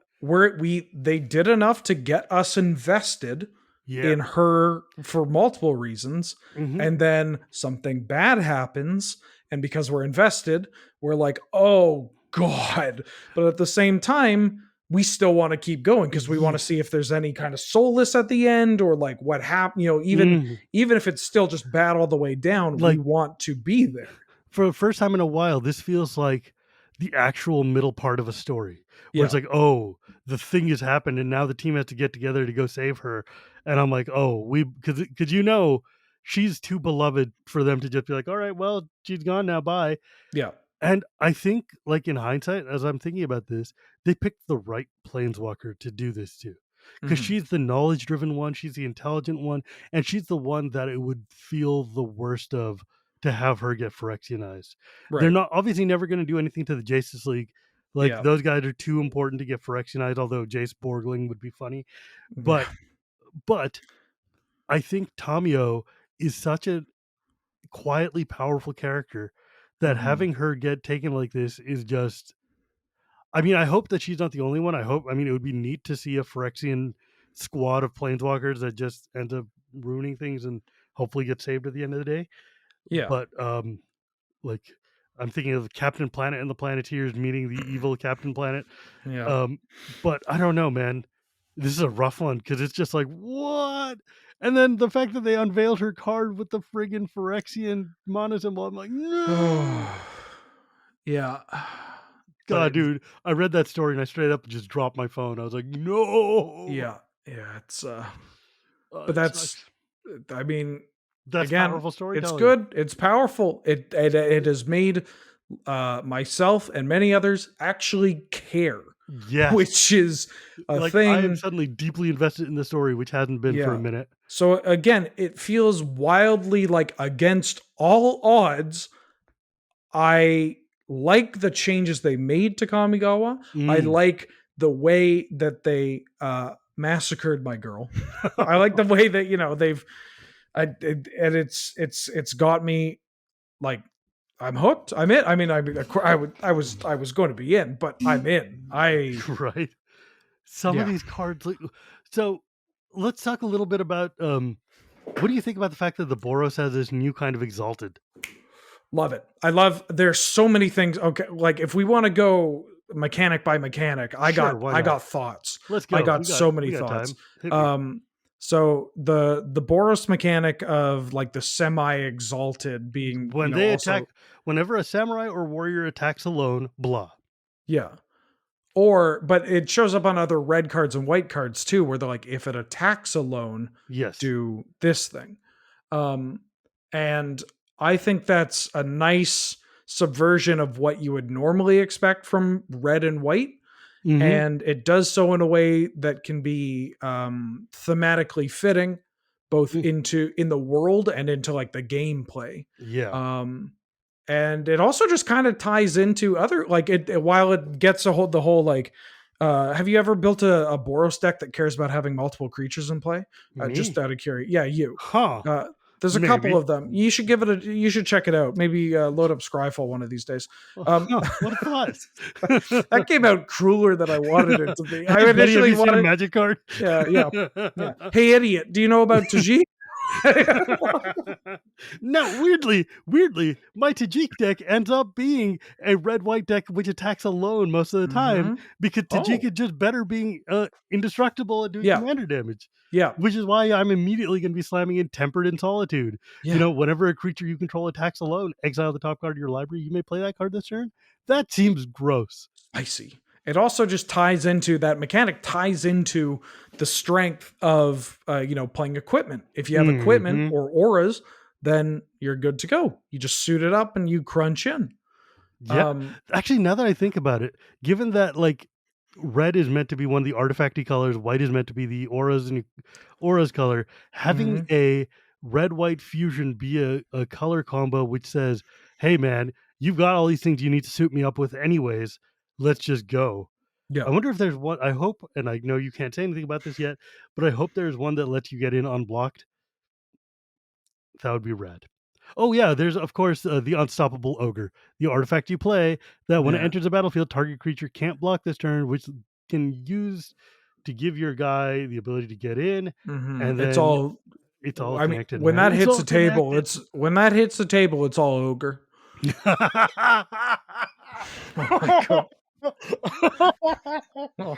they did enough to get us invested Yeah. in her for multiple reasons. Hmm. And then something bad happens. And because we're invested, we're like, oh God. But at the same time, we still want to keep going because we want to see if there's any kind of soulless at the end or like what happened. Even if it's still just bad all the way down, we Like, want to be there. for the first time in a while, this feels like the actual middle part of a story where it's Yeah, like, oh, the thing has happened and now the team has to get together to go save her. And I'm like, oh, because she's too beloved for them to just be like, all right, well, she's gone now, bye. yeah, And I think, like, in hindsight, as I'm thinking about this, they picked the right planeswalker to do this to. Because mhm, she's the knowledge driven one, she's the intelligent one, and she's the one that it would feel the worst of to have her get Phyrexianized. They're right, not obviously never going to do anything to the Justice League. Like, yeah, those guys are too important to get Phyrexianized, although Jace Borgling would be funny. yeah, But I think Tamio is such a quietly powerful character that mhm, having her get taken like this is just, I mean, I hope that she's not the only one. I mean, it would be neat to see a Phyrexian squad of planeswalkers that just ends up ruining things and hopefully get saved at the end of the day. yeah, But like, I'm thinking of Captain Planet and the Planeteers meeting the evil Captain Planet. yeah. Um, but I don't know, man. This is a rough one because it's just like, what? And then the fact that they unveiled her card with the friggin' Phyrexian mana symbol, I'm like, no. Oh, yeah, but God, dude, I read that story and I straight up just dropped my phone. I was like, no. yeah, it's but That that's, sucks. I mean, That's again, powerful it's storytelling. good, it's powerful. It has made myself and many others actually care, Yes. which is a Like, I am thing. suddenly deeply invested in the story, which hasn't been for a Yeah. minute. So again, it feels wildly like against all odds. I like the changes they made to Kamigawa. I Mm. like the way that they massacred my girl. I like the way that they've and it's got me like I'm hooked. I'm in. I mean, I was going to be in, but I'm in. Right? Some of Yeah, these cards, like, so let's talk a little bit about, what do you think about the fact that the Boros has this new kind of exalted? love it. I love. There's so many things. Okay, like if we want to go mechanic by mechanic, Sure, why I not? got thoughts. Let's I go. got so We many got thoughts. time. Hit me. Um, so the Boros mechanic of like the semi exalted being When they attack, also whenever a samurai or warrior attacks alone, blah. yeah. Or, but it shows up on other red cards and white cards too, where they're like, if it attacks alone, Yes. do this thing. Um, and I think that's a nice subversion of what you would normally expect from red and white. Mhm. And it does so in a way that can be thematically fitting, both Mm. in the world and into like the gameplay. Yeah. Um, and it also just kind of ties into other like while it gets the whole like have you ever built a Boros deck that cares about having multiple creatures in play? Just Me? out of curiosity. Yeah, you. Huh. Uh, there's a couple Maybe. of them. You should give it a. You should check it out. Maybe load up Scryfall one of these days. Um, Huh. What a thought. that came out crueler than I wanted it to be. I Hey, buddy, have initially you seen a wanted. magic card? Yeah, yeah, yeah. Hey, idiot! Do you know about Tajik? No, weirdly, my Tajik deck ends up being a red-white deck which attacks alone most of the time Mm-hmm. because Tajik Oh, is just better being indestructible and doing yeah, commander damage. yeah, Which is why I'm immediately going to be slamming in Tempered in Solitude. yeah. Whenever a creature you control attacks alone, exile the top card of your library. You may play that card this turn. That seems gross. Spicy. It also just ties into that mechanic, ties into the strength of playing equipment. If you have equipment Hmm. or auras, then you're good to go. You just suit it up and you crunch in. Yeah. Um, Actually, now that I think about it, given that, like, red is meant to be one of the artifacty colors, white is meant to be the auras color, having mhm. a red white fusion be a color combo which says, hey man, you've got all these things you need to suit me up with anyways. Let's just go. Yeah. I wonder if there's one. I hope, and I know you can't say anything about this yet, but I hope there's one that lets you get in unblocked. That would be rad. Oh yeah, there's of course the unstoppable ogre, the artifact you play that when it Yeah. enters the battlefield, target creature can't block this turn, which can use to give your guy the ability to get in, Mhm. and It's then all it's all I mean, connected, when man. that It's hits all the table, connected. it's when that hits the table, it's all ogre. Oh my god. Oh,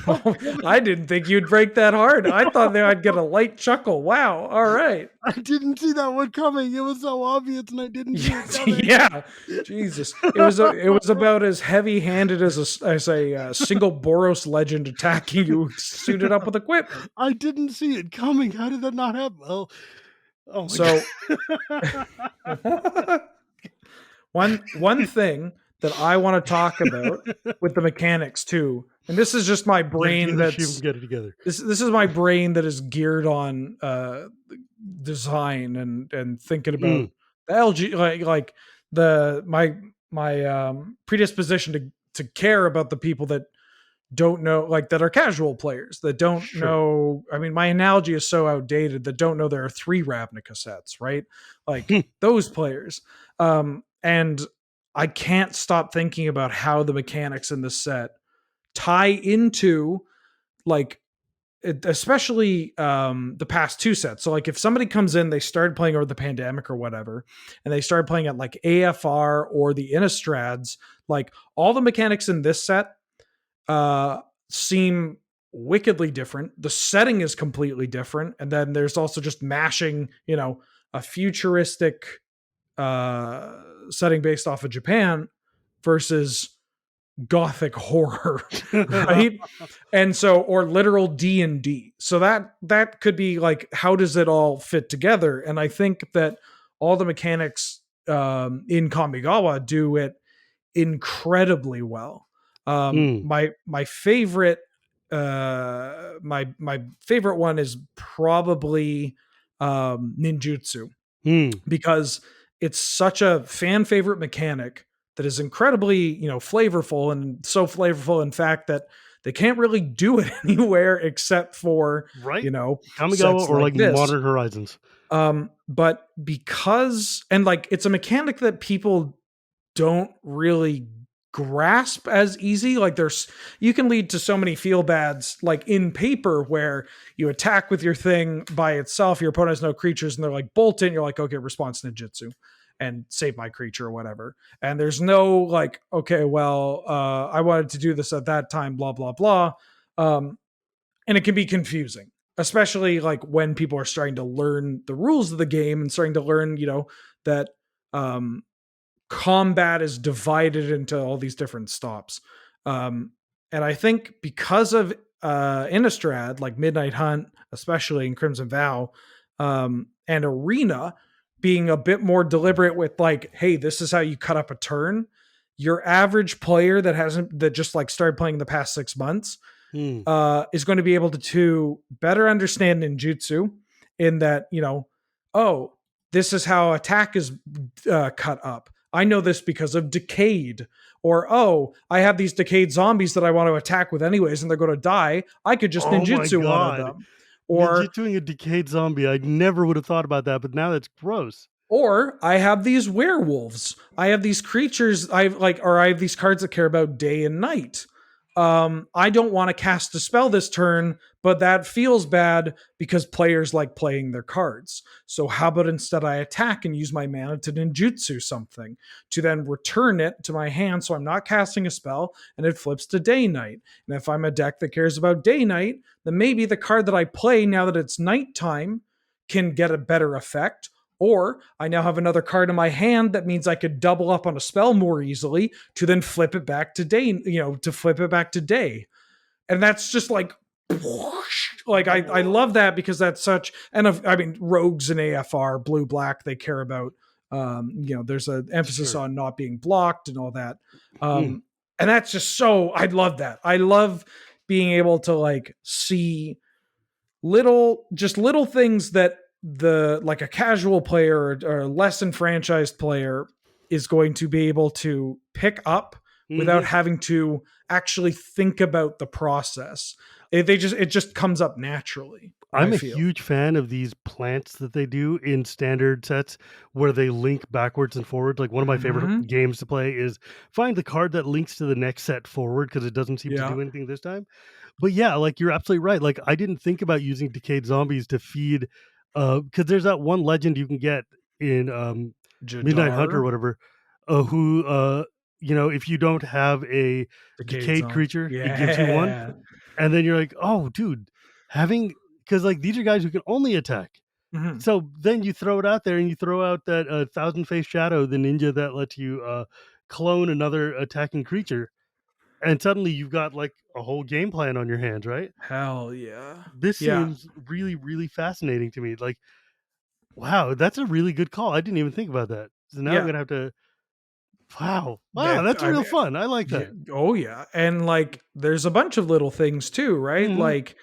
Compliment. I didn't think you'd break that hard. I thought that I'd get a light chuckle. Wow. All right. I didn't see that one coming. It was so obvious, and I didn't see it coming. Yeah. Jesus. It was about as heavy-handed as a single Boros legend attacking you suited up with equipment. I didn't see it coming. How did that not happen? Well, oh my So god. one thing that I want to talk about with the mechanics too, and this is just my Get it brain together, Shivam, that's get it together. this is my brain that is geared on design and thinking about Mm, the LG like the my predisposition to care about the people that don't know, like that are casual players that don't sure. know. I mean, my analogy is so outdated, that don't know there are 3 Ravnica sets, right? Like those players. And I can't stop thinking about how the mechanics in this set tie into, like, especially the past 2 sets. So like if somebody comes in, they started playing over the pandemic or whatever, and they started playing at like AFR or the Innistrads, like all the mechanics in this set uh, seem wickedly different. The setting is completely different, and then there's also just mashing, a futuristic setting based off of Japan versus gothic horror, right? And so, or literal D&D. So that could be like, how does it all fit together? And I think that all the mechanics in Kamigawa do it incredibly well. Mm, My favorite my favorite one is probably ninjutsu, mm. because it's such a fan favorite mechanic that is incredibly, flavorful, and so flavorful in fact that they can't really do it anywhere except for, Right? Kamigawa sets or like like this. Modern Horizons. But because, and like, it's a mechanic that people don't really grasp as easy. Like you can lead to so many feel bads, like in paper, where you attack with your thing by itself, your opponent has no creatures, and they're like bolt in, you're like, okay, response ninjutsu and save my creature or whatever. And there's no like, okay, well, I wanted to do this at that time, blah, blah, blah. Um, and it can be confusing, especially like when people are starting to learn the rules of the game and starting to learn, that um, combat is divided into all these different stops. Um, and I think because of Innistrad, like Midnight Hunt, especially in Crimson Vow, and Arena being a bit more deliberate with like, hey, this is how you cut up a turn. Your average player that just like started playing the past 6 months Mm. is going to be able to better understand ninjutsu, in that, oh, this is how attack is cut up. I know this because of Decayed. Or, oh, I have these Decayed zombies that I want to attack with anyways, and they're going to die. I could just Oh my ninjutsu one of god. them. Or, Ninjutsuing a decayed zombie. I never would have thought about that, but now that's gross. Or I have these werewolves. I have these creatures. I have these cards that care about day and night. I don't want to cast a spell this turn, but that feels bad because players like playing their cards. So how about instead I attack and use my mana to ninjutsu something, to then return it to my hand, so I'm not casting a spell, and it flips to day night. And if I'm a deck that cares about day night, then maybe the card that I play now that it's nighttime can get a better effect. Or I now have another card in my hand that means I could double up on a spell more easily to then flip it back to day, to flip it back to day. And that's just like, whoosh. Like I love that, because that's such, and I mean, rogues in AFR, blue, black, they care about, there's an emphasis Sure. on not being blocked and all that. Mm. And that's just so, I love that. I love being able to like see little things that the like a casual player or a less enfranchised player is going to be able to pick up without Mhm. having to actually think about the process. It just comes up naturally, I I'm a feel. huge fan of these plants that they do in standard sets where they link backwards and forwards. Like one of my favorite Mhm. games to play is find the card that links to the next set forward because it doesn't seem to Yeah. do anything this time. But yeah, like you're absolutely right. Like I didn't think about using decayed zombies to feed because there's that one legend you can get in Midnight Hunt or Jadar. whatever. who if you don't have a Decades decayed on. creature, it gives you one, Yeah. and then you're like, oh, dude, having because like these are guys who can only attack. Mhm. So then you throw it out there and you throw out that thousand face shadow, the ninja that lets you clone another attacking creature, and suddenly you've got like a whole game plan on your hands, right? Hell yeah. This Yeah. seems really, really fascinating to me. Like, wow, that's a really good call. I didn't even think about that. So now I'm Yeah. gonna have to. Wow, That that's I real mean, fun. I like yeah, that. oh yeah. And like there's a bunch of little things too, right? Hmm. Like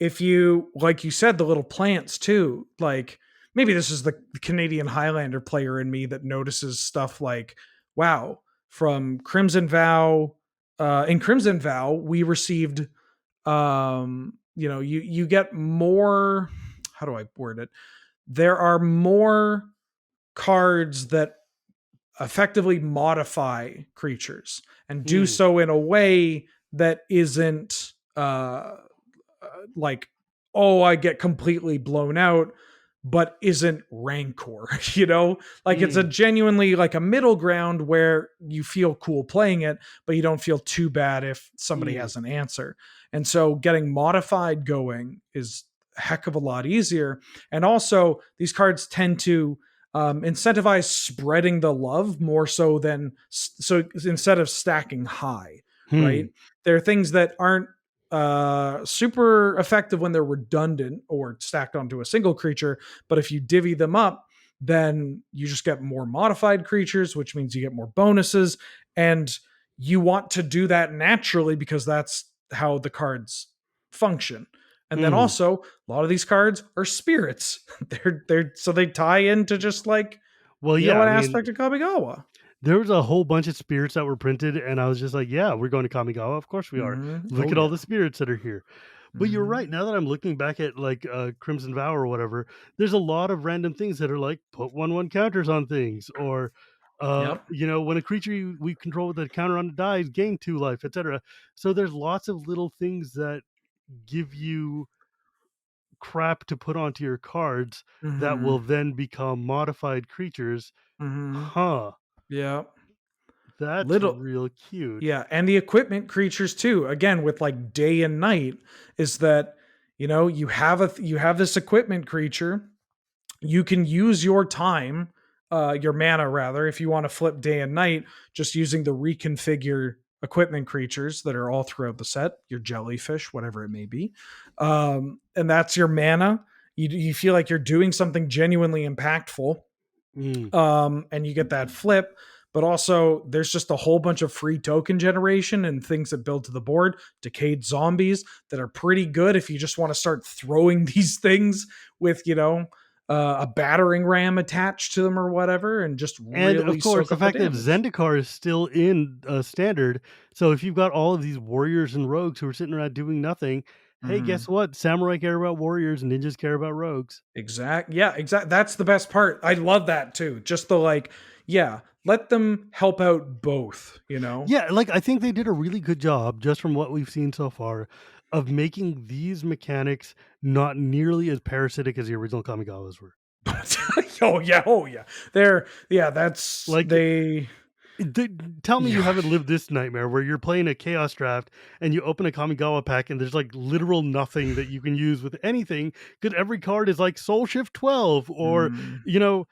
if you like you said the little plants too, like maybe this is the Canadian Highlander player in me that notices stuff like wow, from Crimson Vow in Crimson Vow we received you get more how do I word it? There are more cards that effectively modify creatures and do Mm, so in a way that isn't like, oh, I get completely blown out, but isn't rancor, like it's a mm, genuinely like a middle ground where you feel cool playing it, but you don't feel too bad if somebody mm, has an answer. And so getting modified going is a heck of a lot easier. And also, these cards tend to incentivize spreading the love more so than so instead of stacking high, right? hmm, There are things that aren't super effective when they're redundant or stacked onto a single creature. But if you divvy them up, then you just get more modified creatures, which means you get more bonuses. And you want to do that naturally because that's how the cards function. And then hmm. also, a lot of these cards are spirits. They're so they tie into just like Well, yeah. an I mean, aspect of Kamigawa. there was a whole bunch of spirits that were printed, and I was just like, "Yeah, we're going to Kamigawa. Of course we are. Look Oh at all yeah. the spirits that are here." But you're right. Hmm. Now that I'm looking back at like Crimson Vow or whatever, there's a lot of random things that are like put 1/1 counters on things, or Yep. when a creature we control with a counter on it dies, gain 2 life, etc. So there's lots of little things that give you crap to put onto your cards that will Hmm. then become modified creatures. Hmm. Huh. Yeah. That's Little real cute. Yeah, and the equipment creatures too. Again, with like day and night, is that you have this equipment creature. You can use your time, your mana rather, if you want to flip day and night, just using the reconfigure equipment creatures that are all throughout the set. Your jellyfish, whatever it may be, and that's your mana. You feel like you're doing something genuinely impactful, Mm. and you get that flip. But also, there's just a whole bunch of free token generation and things that build to the board. Decayed zombies that are pretty good if you just want to start throwing these things with, a battering ram attached to them or whatever, and just And of really course, soak the up the fact that damage. Zendikar is still in standard. So if you've got all of these warriors and rogues who are sitting around doing nothing, hey, guess Mhm. what? Samurai care about warriors, ninjas care about rogues. Yeah, exact. That's the best part. I love that too. Just the like, yeah, let them help out both. Yeah, like I think they did a really good job, just from what we've seen so far, of making these mechanics not nearly as parasitic as the original Kamigawas were. Oh yeah, oh yeah. Yeah, that's Like, they. tell me you Yeah. haven't lived this nightmare where you're playing a chaos draft and you open a Kamigawa pack and there's like literal nothing that you can use with anything because every card is like Soul Shift 12 or Mm, you know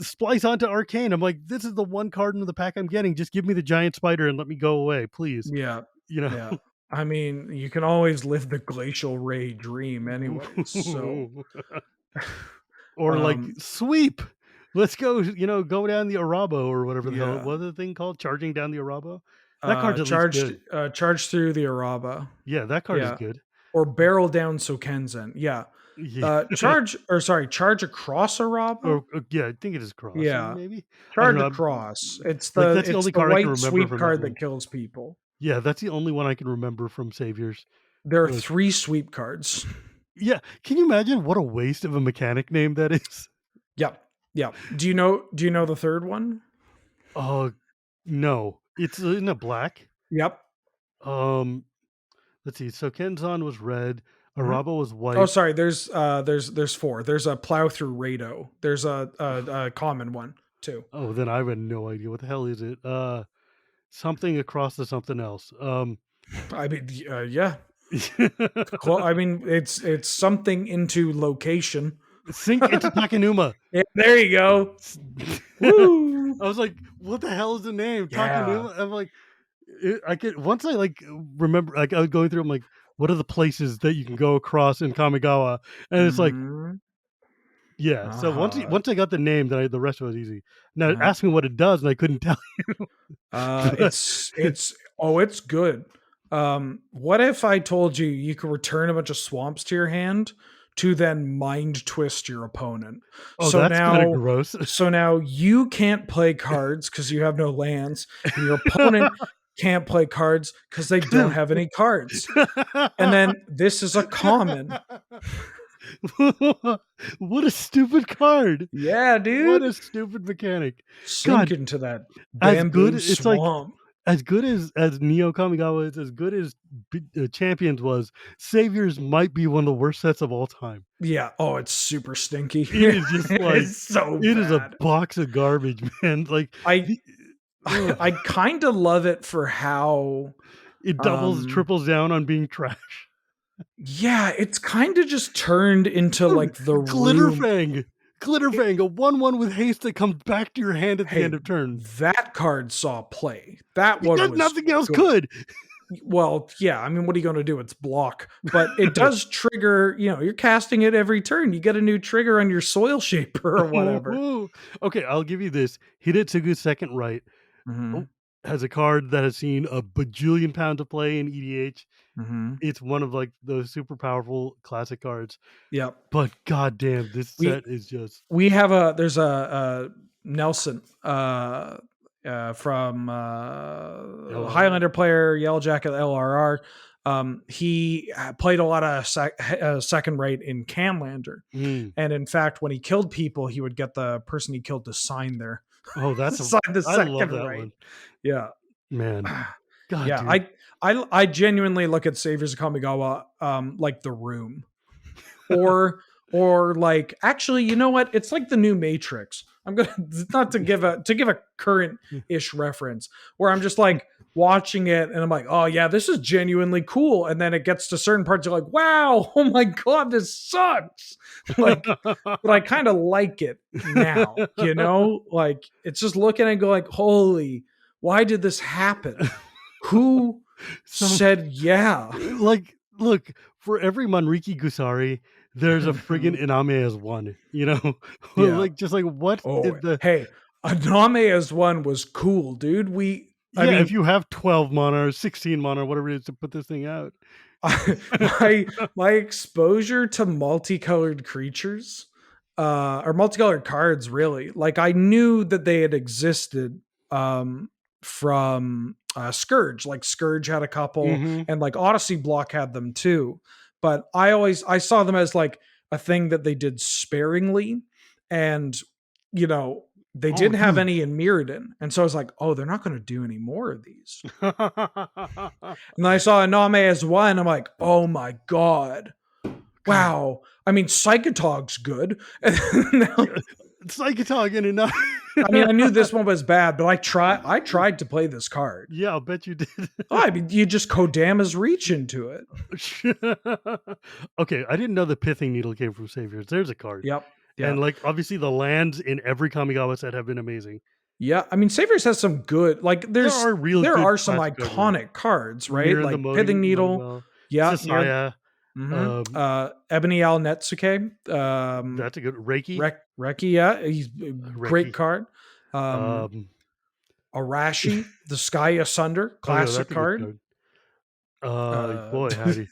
splice onto Arcane. I'm like, this is the one card in the pack I'm getting. Just give me the giant spider and let me go away, please. yeah, You know. yeah. I mean, you can always live the glacial ray dream, anyways. So, Or like um, sweep. Let's go, go down the Arabo or whatever the hell. yeah. What was the thing called? Charging down the Arabo? That card's at least good. Charge through the Araba. Yeah, that card is Yeah, good. or barrel down Sokenzen. Yeah. Yeah. Charge across Araba. Yeah, I think it is crossing, Yeah, maybe. I don't charge know. across. It's Like the that's the only card I can white remember sweep from that card that one. kills people. Yeah, that's the only one I can remember from Saviors. There are Was 3 sweep cards. yeah. Can you imagine what a waste of a mechanic name that is? Yep. Yep. Do you know the third one? Oh no, it's in a black. Yep. Um, let's see. So Kenzan was red. Mhm. Araba was Oh, white. sorry. There's 4. There's a plow through Rado. There's a common one too. Oh, then I have no idea. What the hell is it? Something across the something else. I mean, yeah. I mean, it's something into location. Sink into Takanuma. Yeah, there you go. Woo! I was like, what the hell is the name? Yeah. Takanuma? I'm like, I could once I like remember, like I was going through. I'm like, what are the places that you can go across in Kamigawa? And it's like, Mhm. yeah. So Uh-huh. once I got the name, then the rest was easy. Now Uh-huh. ask me what it does, and I couldn't tell you. But It's good. What if I told you you could return a bunch of swamps to your hand to then mind twist your opponent? oh, So that's kind of now, gross. so now you can't play cards because you have no lands, and your opponent can't play cards because they don't have any cards. And then this is a common. What a stupid card. Yeah, What dude. a stupid mechanic. Sink God, into that as good bamboo it's like swamp. as good as Neo-Kamigawa is, as good as Champions was, Saviors might be one of the worst sets of all time. Yeah. Oh, it's super stinky. It is just like It's so it is a bad. box of garbage, man. Like I the ugh, I kind of love it for how it doubles, um triples down on being trash. yeah, it's kind of just turned into Dude, like the room. Glitterfang. It, Glitterfang, a 1/1 with haste that comes back to your hand at the hey, end of turn. that card saw play. That one Because was nothing else good. could. Well, yeah, I mean, what are you going to do? It's block, but it does trigger, you're casting it every turn. You get a new trigger on your soil shaper or whatever. Ooh. Okay, I'll give you this. Hidetsugu's second right Mhm. oh, has a card that has seen a bajillion pounds of play in EDH. Mhm. It's one of like those super powerful classic cards. Yep. But goddamn, this We set is just we have there's a Nelson from LRR. Highlander player, Yellow Jacket LRR. He played a lot of second rate in Camlander, Mm. and in fact, when he killed people, he would get the person he killed to sign their Oh, that's a sign the I love second that right. one. Yeah, Man. God, yeah. dude. I genuinely look at Saviors of Kamigawa like the Room, or like actually, you know what? It's like the new Matrix. I'm gonna not to give a current ish reference where I'm just like watching it and I'm like, oh yeah, this is genuinely cool. And then it gets to certain parts, you're like, wow, oh my god, this sucks. Like, but I kind of like it now, Like it's just looking and go like, holy, why did this happen? Who So said yeah? like look, for every Manriki Gusari, there's a friggin' Iname as one, you know? Yeah. Like just like what Oh, is the hey, Aname as one was cool, dude. I yeah, if mean, you have 12 mana or 16 mana or whatever it is to put this thing out. my my exposure to multicolored creatures, or multicolored cards, really. Like I knew that they had existed, from Scourge. Like Scourge had a couple, Mhm. and like Odyssey Block had them too. But I saw them as like a thing that they did sparingly, and you know they Oh, didn't have dude. any in Mirrodin, and so I was like, oh, they're not going to do any more of these. And then I saw Aname as one. I'm like, oh my god, God. wow. I mean, Psychotog's good. Now, Psychotog in enough. I mean, I knew this one was bad, but I tried to play this card. Yeah, I'll bet you did. Oh, I mean, you just Kodama's reach into it. Okay, I didn't know the pithing needle came from Saviors. There's a card. Yep. And Yeah. like obviously the lands in every Kamigawa set have been amazing. Yeah. I mean, Saviors has some good, like, There are real there good are some classic cards in it. iconic cards, right? Mirror and the Like Pithing Needle. Modingal, Yeah. Near, Sasaya. Ebony Al Netsuke. That's a good Reiki. Reki, yeah. He's a great Reiki. card. Um, Arashi, the Sky Asunder, oh yeah, classic that's a good card. card. Uh, Boy, howdy.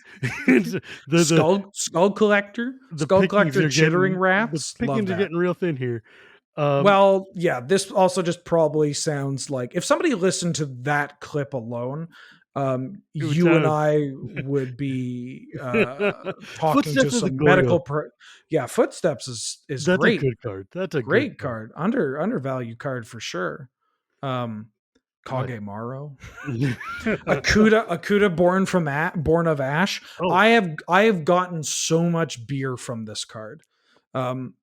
It's Skull Collector, the Skull pickings Collector, are Chittering getting the Rats. Love pickings are that. getting real thin here. Um, Well, yeah, this also just probably sounds like if somebody listened to that clip alone, it would you and sound I would be talking to Footsteps of the some Goryo. yeah, Footsteps is That's a great. good card. That's a good Great card. card. Undervalued card for sure. God. Kagemaro. Akuda born of Ash. Oh, I have gotten so much beer from this card. Um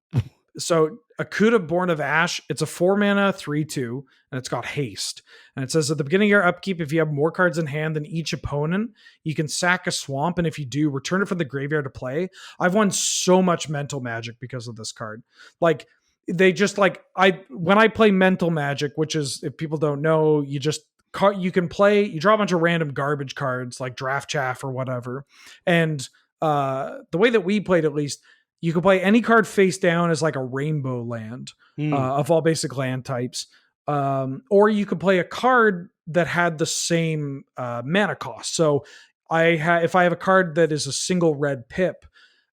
So Akuda Born of Ash, it's a 4 mana 3/2, and it's got haste. And it says at the beginning of your upkeep, if you have more cards in hand than each opponent, you can sack a swamp, and if you do, return it from the graveyard to play. I've won so much mental magic because of this card. Like they just like I when I play mental magic, which is, if people don't know, you can play, you draw a bunch of random garbage cards like draft chaff or whatever. And the way that we played, at least, you could play any card face down as like a rainbow land Mm. of all basic land types. Or you could play a card that had the same mana cost. So if I have a card that is a single red pip,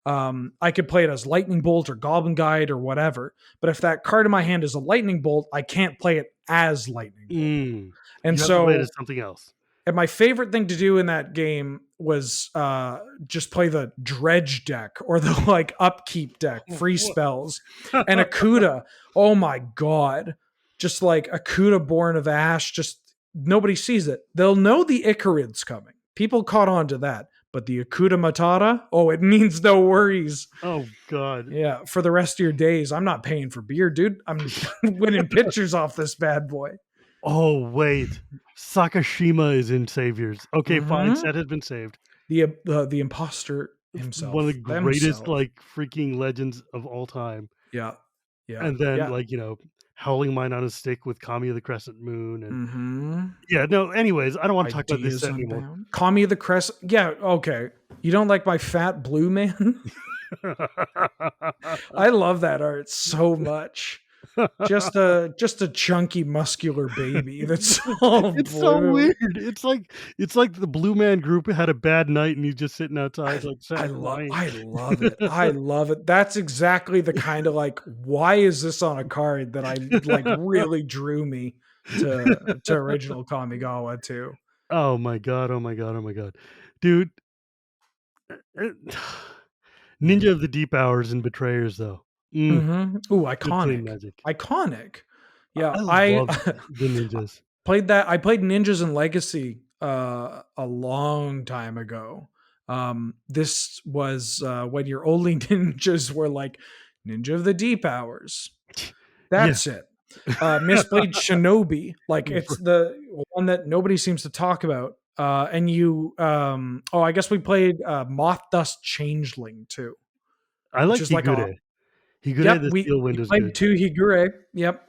I could play it as Lightning Bolt or Goblin Guide or whatever. But if that card in my hand is a Lightning Bolt, I can't play it as Lightning Bolt. Mm. And You have to play it so, as something else. and my favorite thing to do in that game was just play the dredge deck or the like upkeep deck, free spells. And Akuda, oh my god, just like Akuda Born of Ash, just nobody sees it. They'll know the Icarid's coming. People caught on to that. But the Akuda Matata, oh, it means no worries. Oh God. Yeah, for the rest of your days, I'm not paying for beer, dude. I'm winning pictures off this bad boy. Oh wait, Sakashima is in Saviors. Okay, fine. Mhm. Set has been saved. The imposter himself. One of the greatest like freaking legends of all time. Yeah. Yeah. And then Yeah. like, Howling Mine on a Stick with Kami of the Crescent Moon. And Mm-hmm. yeah, no, anyways, I don't want to talk about this Ideas set anymore. Unbound. Kami of the Crescent. Yeah, okay. You don't like my fat blue man? I love that art so much. Just a chunky muscular baby that's all It's so blue. weird. It's like the Blue Man Group had a bad night and he's just sitting outside like I crying. love it. I love it. That's exactly the kind of like, why is this on a card that I like really drew me to original Kamigawa too. Oh my god, oh my god, oh my god. Dude, Ninja of the Deep Hours and Betrayers though. Mm-hmm. Ooh, Good clean iconic. magic. Iconic. Yeah, I I love the ninjas. played that. I played Ninjas in Legacy a long time ago. This was when your only ninjas were like Ninja of the Deep Hours. Yeah. That's it. Misplayed Shinobi, like it's the one that nobody seems to talk about. And you, I guess we played Moth Dust Changeling too, I which like is like a Higure. Higure, yep. the steel We window's played good. two Higure. Yep.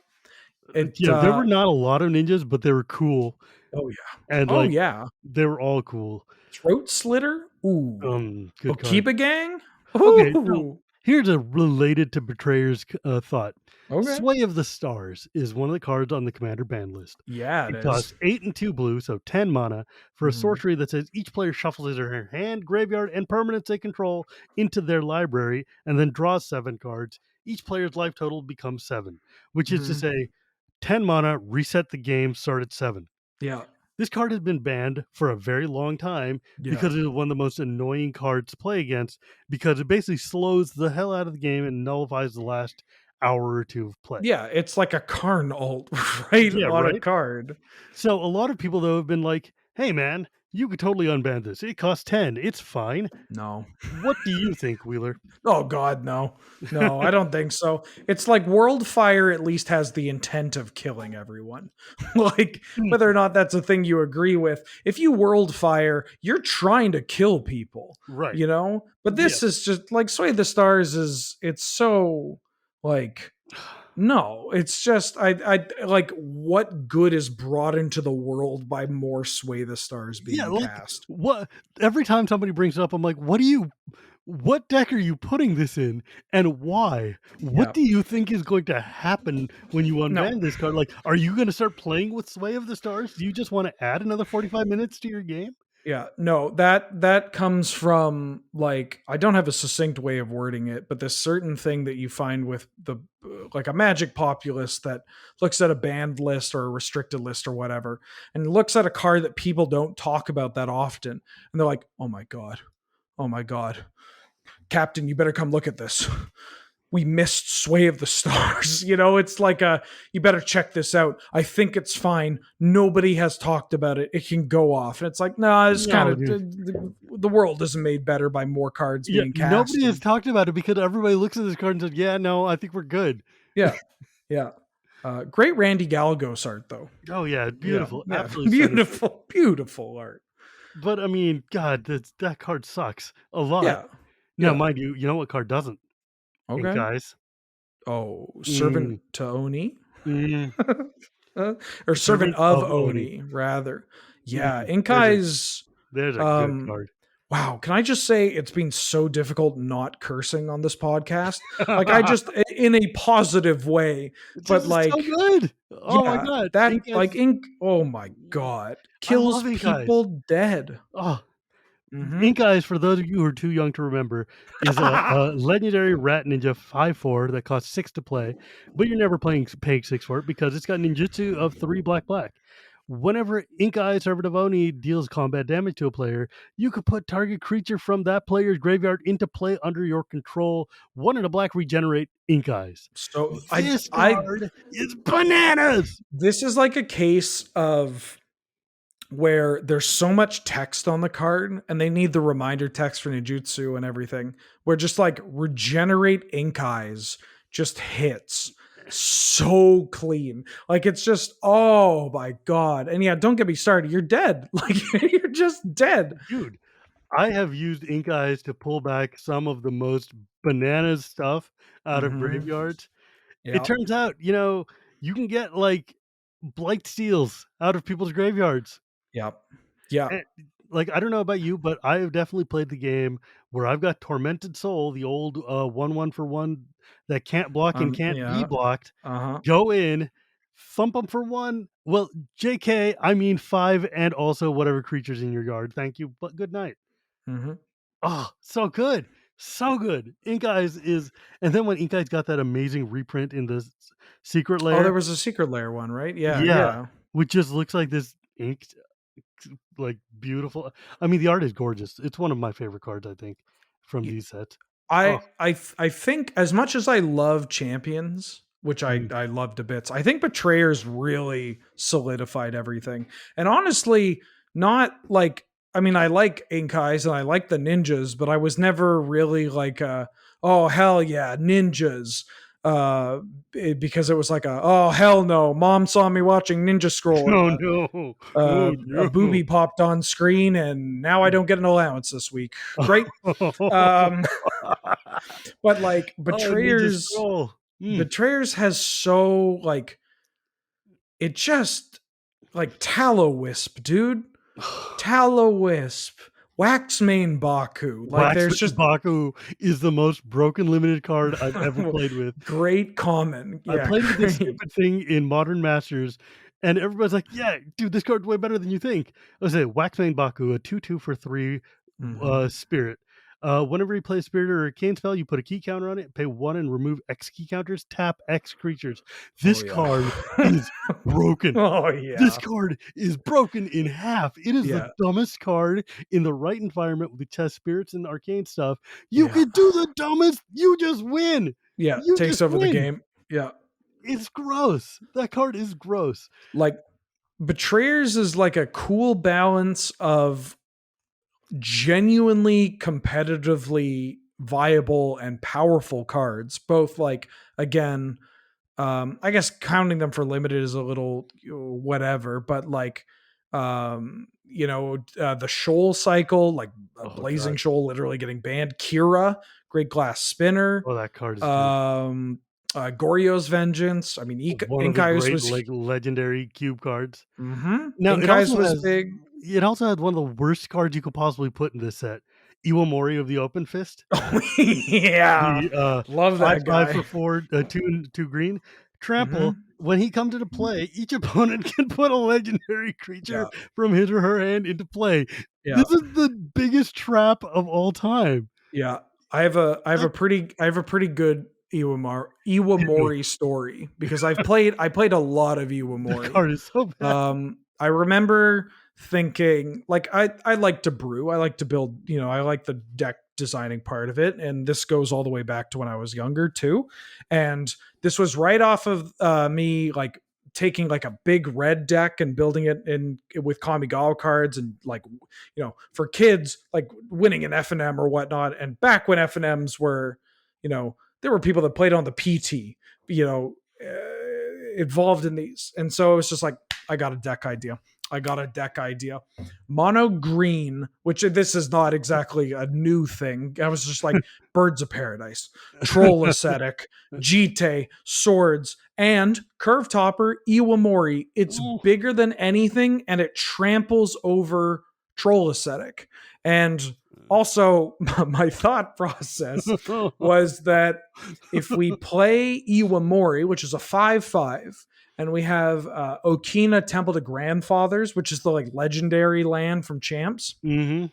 It. Yeah, there were not a lot of ninjas, but they were cool. Oh yeah. And Oh like yeah. they were all cool. Throat Slitter. Ooh. Good card. Okiba Gang. Okay, so Ooh. here's a related to Betrayer's thought. Okay. Sway of the Stars is one of the cards on the commander ban list. Yeah, It costs 8 and 2 blue, so 10 mana, for a sorcery that says each player shuffles his or her hand, graveyard, and permanents they control into their library, and then draws 7 cards. Each player's life total becomes 7, which is to say 10 mana, reset the game, start at 7. Yeah. This card has been banned for a very long time because it is one of the most annoying cards to play against, because it basically slows the hell out of the game and nullifies the last hour or two of play. Yeah, it's like a Karn alt, right? Yeah, On a right? card. So a lot of people though have been like, "Hey man, you could totally unban this. It costs 10. It's fine." No. What do you think, Wheeler? Oh God, no. No, I don't think so. It's like Worldfire at least has the intent of killing everyone. Like, whether or not that's a thing you agree with. If you Worldfire, you're trying to kill people. Right. You know? But this is just like Sway the Stars it's so like no, it's just I like, what good is brought into the world by more Sway the Stars being cast? What every time somebody brings it up, I'm like, what deck are you putting this in and why? What do you think is going to happen when you unban this card? Like, are you going to start playing with Sway of the Stars? Do you just want to add another 45 minutes to your game? Yeah, no, that comes from, like, I don't have a succinct way of wording it, but this certain thing that you find with the like a Magic populace that looks at a banned list or a restricted list or whatever, and looks at a card that people don't talk about that often, and they're like, oh my god, Captain, you better come look at this. we missed Sway of the Stars. It's like you better check this out. I think it's fine. Nobody has talked about it. It can go off. And it's like, no, it's kind No, of dude. the world isn't made better by more cards Yeah, being nobody has casted. talked about it because everybody looks at this card and says, "Yeah, no, I think we're good." Yeah. Yeah. Great Randy Galagos art though. Oh yeah, Yeah. beautiful, Yeah. absolutely stunning. Beautiful, beautiful art. But I mean, God, that card sucks a lot. Yeah. Now, Yeah. mind you, you know what card doesn't? Ink Okay. Eyes. Oh, Servant Mm, to Oni? mm, Or Servant Servant of of Oni. Oni, rather. Yeah, Mm, Inkai's there's a good card. wow, can I just say it's been so difficult not cursing on this podcast? Like I just in a positive way, It's but just so like good. Oh my yeah, God, that Ink like Eyes. ink oh my god, I kills love Ink Eyes. people dead. Oh, Mhm. Ink Eyes, for those of you who are too young to remember, is a legendary rat ninja 5/4 that costs 6 to play, but you're never paying 6 for it because it's got ninjutsu of 3 black black. Whenever Ink Eye Servant of Oni deals combat damage to a player, you could put target creature from that player's graveyard into play under your control. 1 and a black regenerate Ink Eyes. So This I card is bananas. this is like a case of where there's so much text on the card and they need the reminder text for ninjutsu and everything, where just like regenerate ink eyes just hits so clean. Like it's just, oh my god. And yeah, don't get me started, you're dead. Like you're just dead. Dude, I have used Ink Eyes to pull back some of the most bananas stuff out of Mm-hmm. graveyards. It Yeah. turns out, you can get like blight steals out of people's graveyards. Yeah. Yeah. And, like, I don't know about you, but I have definitely played the game where I've got Tormented Soul, the old 1/1 for 1 that can't block and can't be Yeah. blocked. Uh-huh. Go in, thump them for 1. Well, JK, I mean 5 and also whatever creatures in your yard. Thank you, but good night. Mm-hmm. Oh, so good. So good. Ink Eyes is, and then when Ink Eyes got that amazing reprint in the secret Oh, there layer, was a secret layer one, right? Yeah, yeah, yeah. which just looks like this ink, like beautiful. I mean, the art is gorgeous. It's one of my favorite cards, I think, from these sets. Oh, I think as much as I love Champions, which mm. I love to bits, I think Betrayers really solidified everything. And honestly, not like I mean, I like Ink Eyes and I like the ninjas, but I was never really like oh hell yeah, ninjas. Because it was like oh hell no, mom saw me watching Ninja Scroll and Oh no, oh a no. booby popped on screen and now I don't get an allowance this week. Great. Um but like Oh, Ninja Scroll. Mm. Betrayers has so like it just like Tallow Wisp, dude. Tallow Wisp, Waxmane Baku. Like there's Waxman just Baku is the most broken limited card I've ever played with. great common. I Yeah, played with this great. stupid thing in Modern Masters, and everybody's like, "Yeah, dude, this card's way better than you think." I say, Waxmane Baku, a 2/2 for 3, Mhm. spirit. Whenever you play a spirit or a cane spell, you put a key counter on it, pay 1 and remove X key counters, tap X creatures. Oh This yeah. card is broken. Oh This yeah. card is broken in half. It is the Yeah. dumbest card in the right environment with chess spirits and arcane stuff. You Yeah. could do the dumbest. You just win. Yeah. You Takes just over the win. game. Yeah. It's gross. That card is gross. Like Betrayers is like a cool balance of genuinely competitively viable and powerful cards, both like again I guess counting them for limited is a little whatever, but like the shoal cycle, like a Oh blazing god. shoal literally getting banned. Kira, great glass spinner. Oh, that card is good. Goryo's vengeance. I mean, One of the Inkai's great was like legendary cube cards. mm-hmm. Now Inkai's was big. it also has one of the worst cards you could possibly put in this set. Iwamori of the Open Fist. Oh, yeah, The love that 5/5 guy. for 4, 2 and 2 green. Trample. Mm-hmm. When he comes into play, each opponent can put a legendary creature Yeah, from his or her hand into play. yeah. This is the biggest trap of all time. Yeah, I have a That pretty good Iwamori story because I played a lot of that Iwamori. card is so bad. I remember thinking like I like to brew, I like to build, I like the deck designing part of it, and this goes all the way back to when I was younger too. And this was right off of me like taking like a big red deck and building it in with Kamigawa cards, and like, you know, for kids, like winning an FNM or whatnot. And back when FNMs were, you know, there were people that played on the PT, you know, involved in these. And so it was just like, I got a deck idea. Mono green, which this is not exactly a new thing. I was just like Birds of Paradise, Troll Ascetic, Jite, Swords, and Curve Topper Iwamori. It's bigger than anything, and it tramples over Troll Ascetic. And also, my thought process was that if we play Iwamori, which is a 5/5, and we have Okina Temple to Grandfathers, which is the like legendary land from Champs. This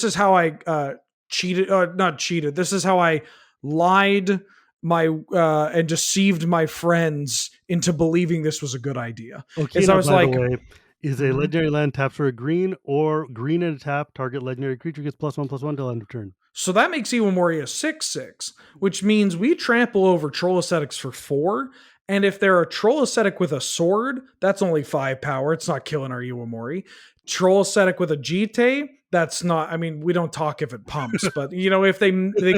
is how I cheated, not cheated. This is how I lied and deceived my friends into believing this was a good idea. Okina, I was by like, the way, is a legendary land, taps for a green, or green and a tap, target legendary creature gets +1/+1 till end of turn. So that makes Iwamori a 6/6, which means we trample over Troll Ascetics for 4. And if they're a Troll Ascetic with a sword, that's only 5 power. It's not killing our Iwamori. Troll Ascetic with a Jite, that's not, I mean, we don't talk if it pumps, but you know, if they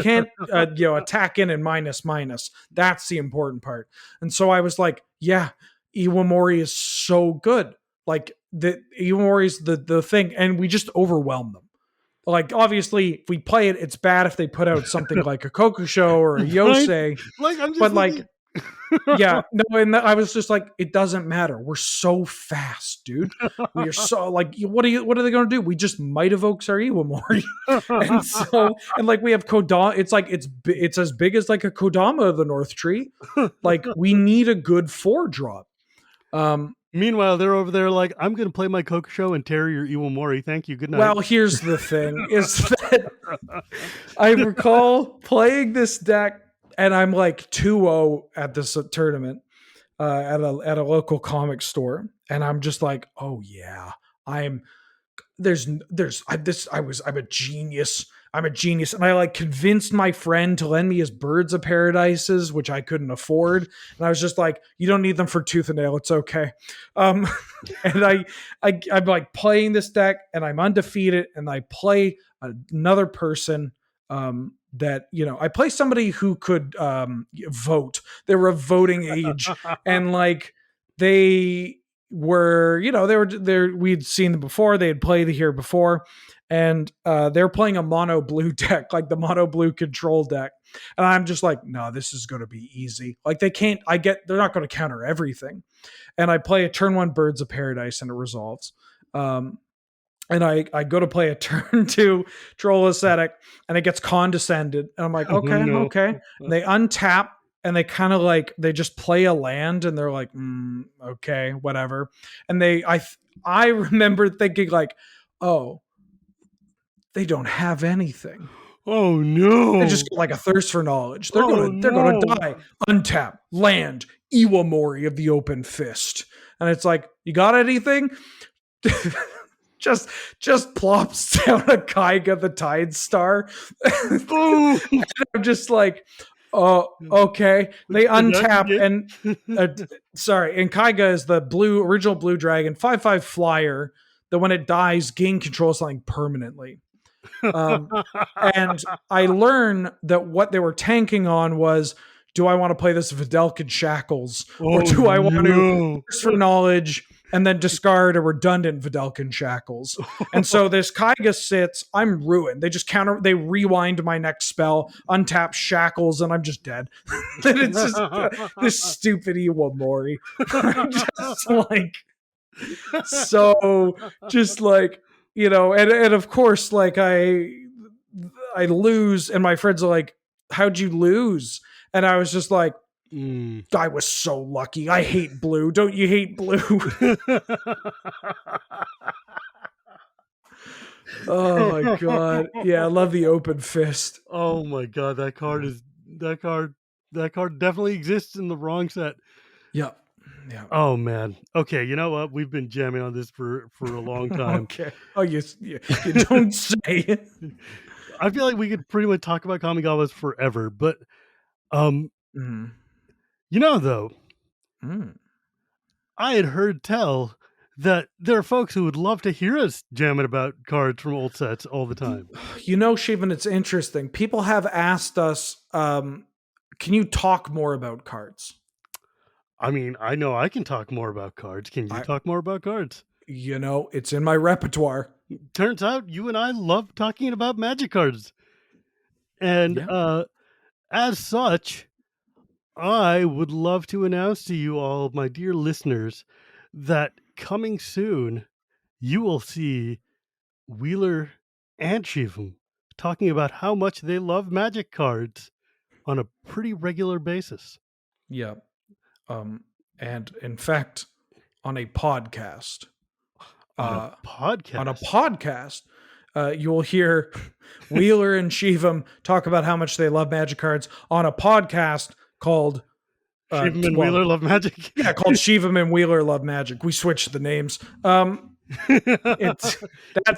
can't you know, attack in and minus, that's the important part. And so I was like, yeah, Iwamori is so good. Like the Iwamori is the thing, and we just overwhelm them. Like, obviously, if we play it, it's bad if they put out something like a Kokusho or a Yosei. Like, I'm just but thinking... yeah, no, and I was just like, it doesn't matter. We're so fast, dude. We are so like, what are they going to do? We just might evoke our Iwamori, and so, and like we have Kodama. It's like it's as big as like a Kodama of the North Tree. Like, we need a good 4-drop. Meanwhile, they're over there like, I'm going to play my Kokusho and tear your Iwamori. Thank you. Good night. Well, here's the thing: is that I recall playing this deck, and I'm like 2-0 at this tournament at a local comic store, and I'm just like, oh yeah, I'm a genius. I'm a genius. And I like convinced my friend to lend me his Birds of Paradises, which I couldn't afford. And I was just like, you don't need them for tooth and nail. It's okay. And I'm like playing this deck, and I'm undefeated, and I play another person that, you know, I play somebody who could vote. They were of voting age, and like they were, you know, they were there. We'd seen them before. They had played here before, and they're playing a mono blue deck, like the mono blue control deck. And I'm just like, no, this is going to be easy. Like they're not going to counter everything. And I play a turn 1 Birds of Paradise, and it resolves. And I go to play a turn 2 Troll Ascetic, and it gets condescended. And I'm like, okay, okay. And they untap, and they kind of like, they just play a land, and they're like, okay, whatever. And I remember thinking like, oh, they don't have anything. Oh no. They just get like a thirst for knowledge. They're gonna die. Untap, land, Iwamori of the Open Fist. And it's like, you got anything? just plops down a Kaiga the Tide Star. And I'm just like, oh, okay. They untap, and sorry, and Kaiga is the original blue dragon, 5/5 flyer, that when it dies, gain control of something permanently. And I learn that what they were tanking on was, do I want to play this Vidalcan Shackles, or do I want to thirst for knowledge and then discard a redundant Vidalcan Shackles? And so this Kaiga sits, I'm ruined. They rewind my next spell, untap Shackles, and I'm just dead. And it's just this stupid Iwamori. I'm just like, so just like, you know, and of course, like I lose, and my friends are like, how'd you lose? And I was just like, I was so lucky. I hate blue. Don't you hate blue? Oh my god. Yeah, I love the Open Fist. Oh my god, that card definitely exists in the wrong set. Yeah. Yeah. Oh man. Okay, you know what? We've been jamming on this for a long time. Okay. Oh, you don't say. I feel like we could pretty much talk about Kamigawas forever, but um, Mhm. though, Mm. I had heard tell that there are folks who would love to hear us jamming about cards from old sets all the time. Shivan, it's interesting. People have asked us, can you talk more about cards? I mean, I know I can talk more about cards. Can you I, talk more about cards? it's in my repertoire. Turns out you and I love talking about magic cards. And Yeah. as such, I would love to announce to you all, my dear listeners, that coming soon, you will see Wheeler and Shivam talking about how much they love magic cards on a pretty regular basis. Yeah. And in fact, on a podcast, On a uh, podcast. you will hear Wheeler and Shivam talk about how much they love magic cards on a podcast called, Shivam and Wheeler love magic. yeah, called Shivam and Wheeler Love Magic. We switched the names. It's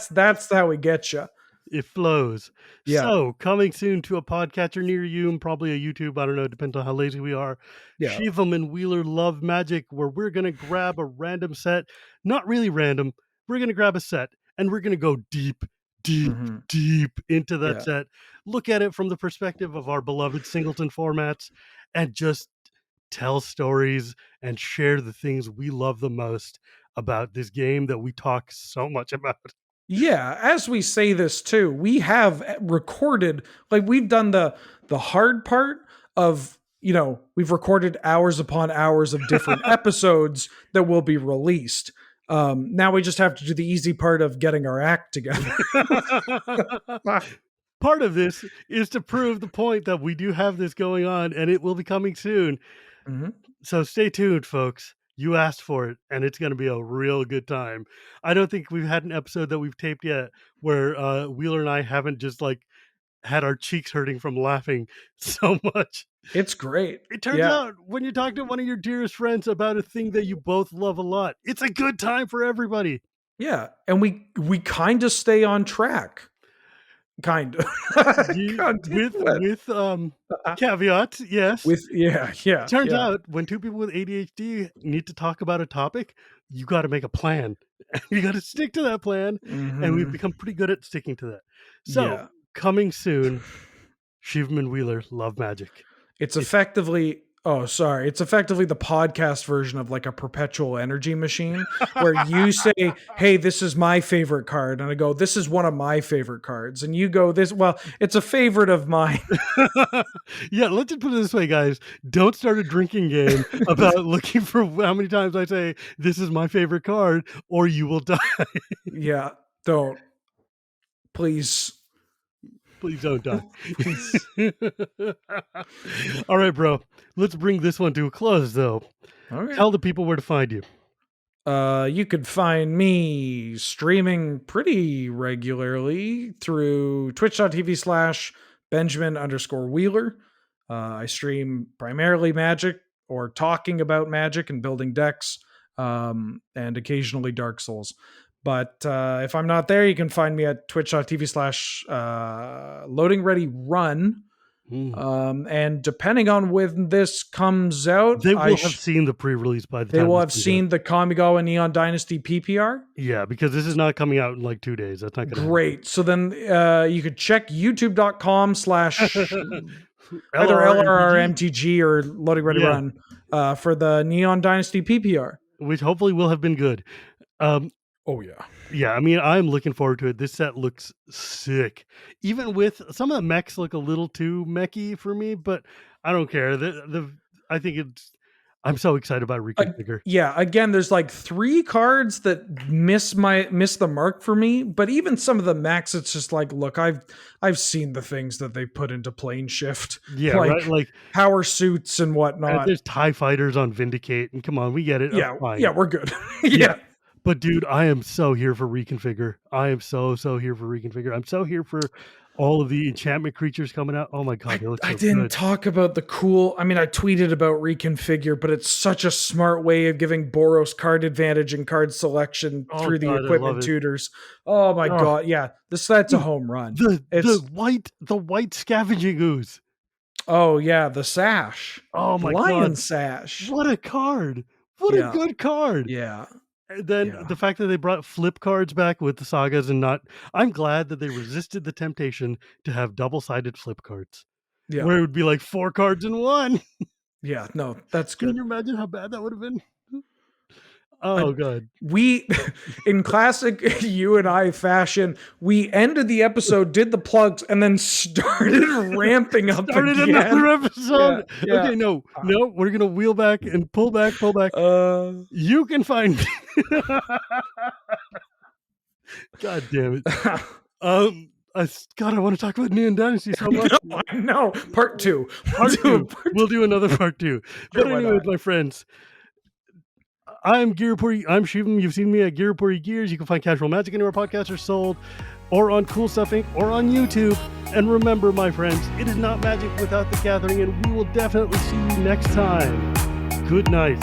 that's how we get you. It flows. Yeah. So, coming soon to a podcatcher near you and probably a YouTube. I don't know, depends on how lazy we are. Yeah. Shivam and Wheeler Love Magic, where we're going to grab a random set. Not really random. We're going to grab a set and we're going to go deep, deep, Mhm. deep into that Yeah. set. Look at it from the perspective of our beloved singleton formats and just tell stories and share the things we love the most about this game that we talk so much about. Yeah, as we say this too, we have recorded, like we've done the hard part of, we've recorded hours upon hours of different episodes that will be released. Now we just have to do the easy part of getting our act together. Part of this is to prove the point that we do have this going on and it will be coming soon. Mhm. So stay tuned, folks. You asked for it, and it's going to be a real good time. I don't think we've had an episode that we've taped yet where Wheeler and I haven't just like had our cheeks hurting from laughing so much. It's great. It turns Yeah. out when you talk to one of your dearest friends about a thing that you both love a lot, it's a good time for everybody. Yeah, and we kind of stay on track. Kind of. With caveats, yes. Yeah. Turns out when two people with ADHD need to talk about a topic, you got to make a plan. You got to stick to that plan, and we've Mhm. become pretty good at sticking to that. So, Yeah. coming soon, Shivam and Wheeler Love Magic. It's effectively it's effectively the podcast version of like a perpetual energy machine where you say, "Hey, this is my favorite card." And I go, "This is one of my favorite cards." And you go, it's a favorite of mine." Yeah, let's just put it this way, guys. Don't start a drinking game about looking for how many times I say, "This is my favorite card," or you will die. Yeah, don't. Please. Please don't die. Please. All right, bro. Let's bring this one to a close, though. All right. Tell the people where to find you. You could find me streaming pretty regularly through twitch.tv/Benjamin_Wheeler. I stream primarily Magic or talking about Magic and building decks, and occasionally Dark Souls. But if I'm not there, you can find me at twitch.tv/Loading Ready Run. And depending on when this comes out, They will have seen the pre-release by the time they will this have comes seen out. the Kamigawa Neon Dynasty PPR. Yeah, because this is not coming out in like 2 days. That's not going to happen. Great. So then you could check youtube.com/ either LRRMTG or Loading Ready Run for the Neon Dynasty PPR. Which hopefully will have been good. Oh, yeah. Yeah, I mean, I'm looking forward to it. This set looks sick. Even with some of the mechs look a little too mechy for me, but I don't care. I think I'm so excited about Reconfigure. Yeah, again, there's like 3 cards that miss the mark for me, but even some of the mechs, it's just like, look, I've seen the things that they put into plane shift. Yeah, right. Like power suits and whatnot. There's TIE fighters on Vindicate, and come on, we get it. Yeah, fine. Yeah, we're good. Yeah. But dude, I am so here for Reconfigure. I am so here for Reconfigure. I'm so here for all of the enchantment creatures coming out. Oh my god, they look I so didn't good. talk about the cool. I mean, I tweeted about reconfigure, but it's such a smart way of giving Boros card advantage and card selection Oh through the god, I love equipment it. tutors. Oh my Oh, god, yeah, that's a dude, home run. the It's white scavenging ooze. oh yeah, the sash, Oh the my lion god, sash. what a card! What a Yeah, good card! yeah, And then yeah, the fact that they brought flip cards back with the sagas and not, I'm glad that they resisted the temptation to have double-sided flip cards, yeah, where it would be like 4 cards in 1. yeah. No, that's Can good. you imagine how bad that would have been? I, Oh god. we, in classic you and I fashion, we ended the episode, did the plugs, and then started ramping up Started again. another Yeah, episode. yeah. Okay, no, we're gonna wheel back and pull back, pull back. Uh, You can find God damn it. God, I want to talk about Neon Dynasty so much. no, I know. Part two. Part two. Part We'll do another part two. Sure, But why anyways, not? my friends, I'm I'm Shivam. You've seen me at Gear Reporty Gears. You can find Casual Magic anywhere podcasts are sold, or on CoolStuffInc, or on YouTube. And remember, my friends, it is not magic without the gathering, and we will definitely see you next time. Good night.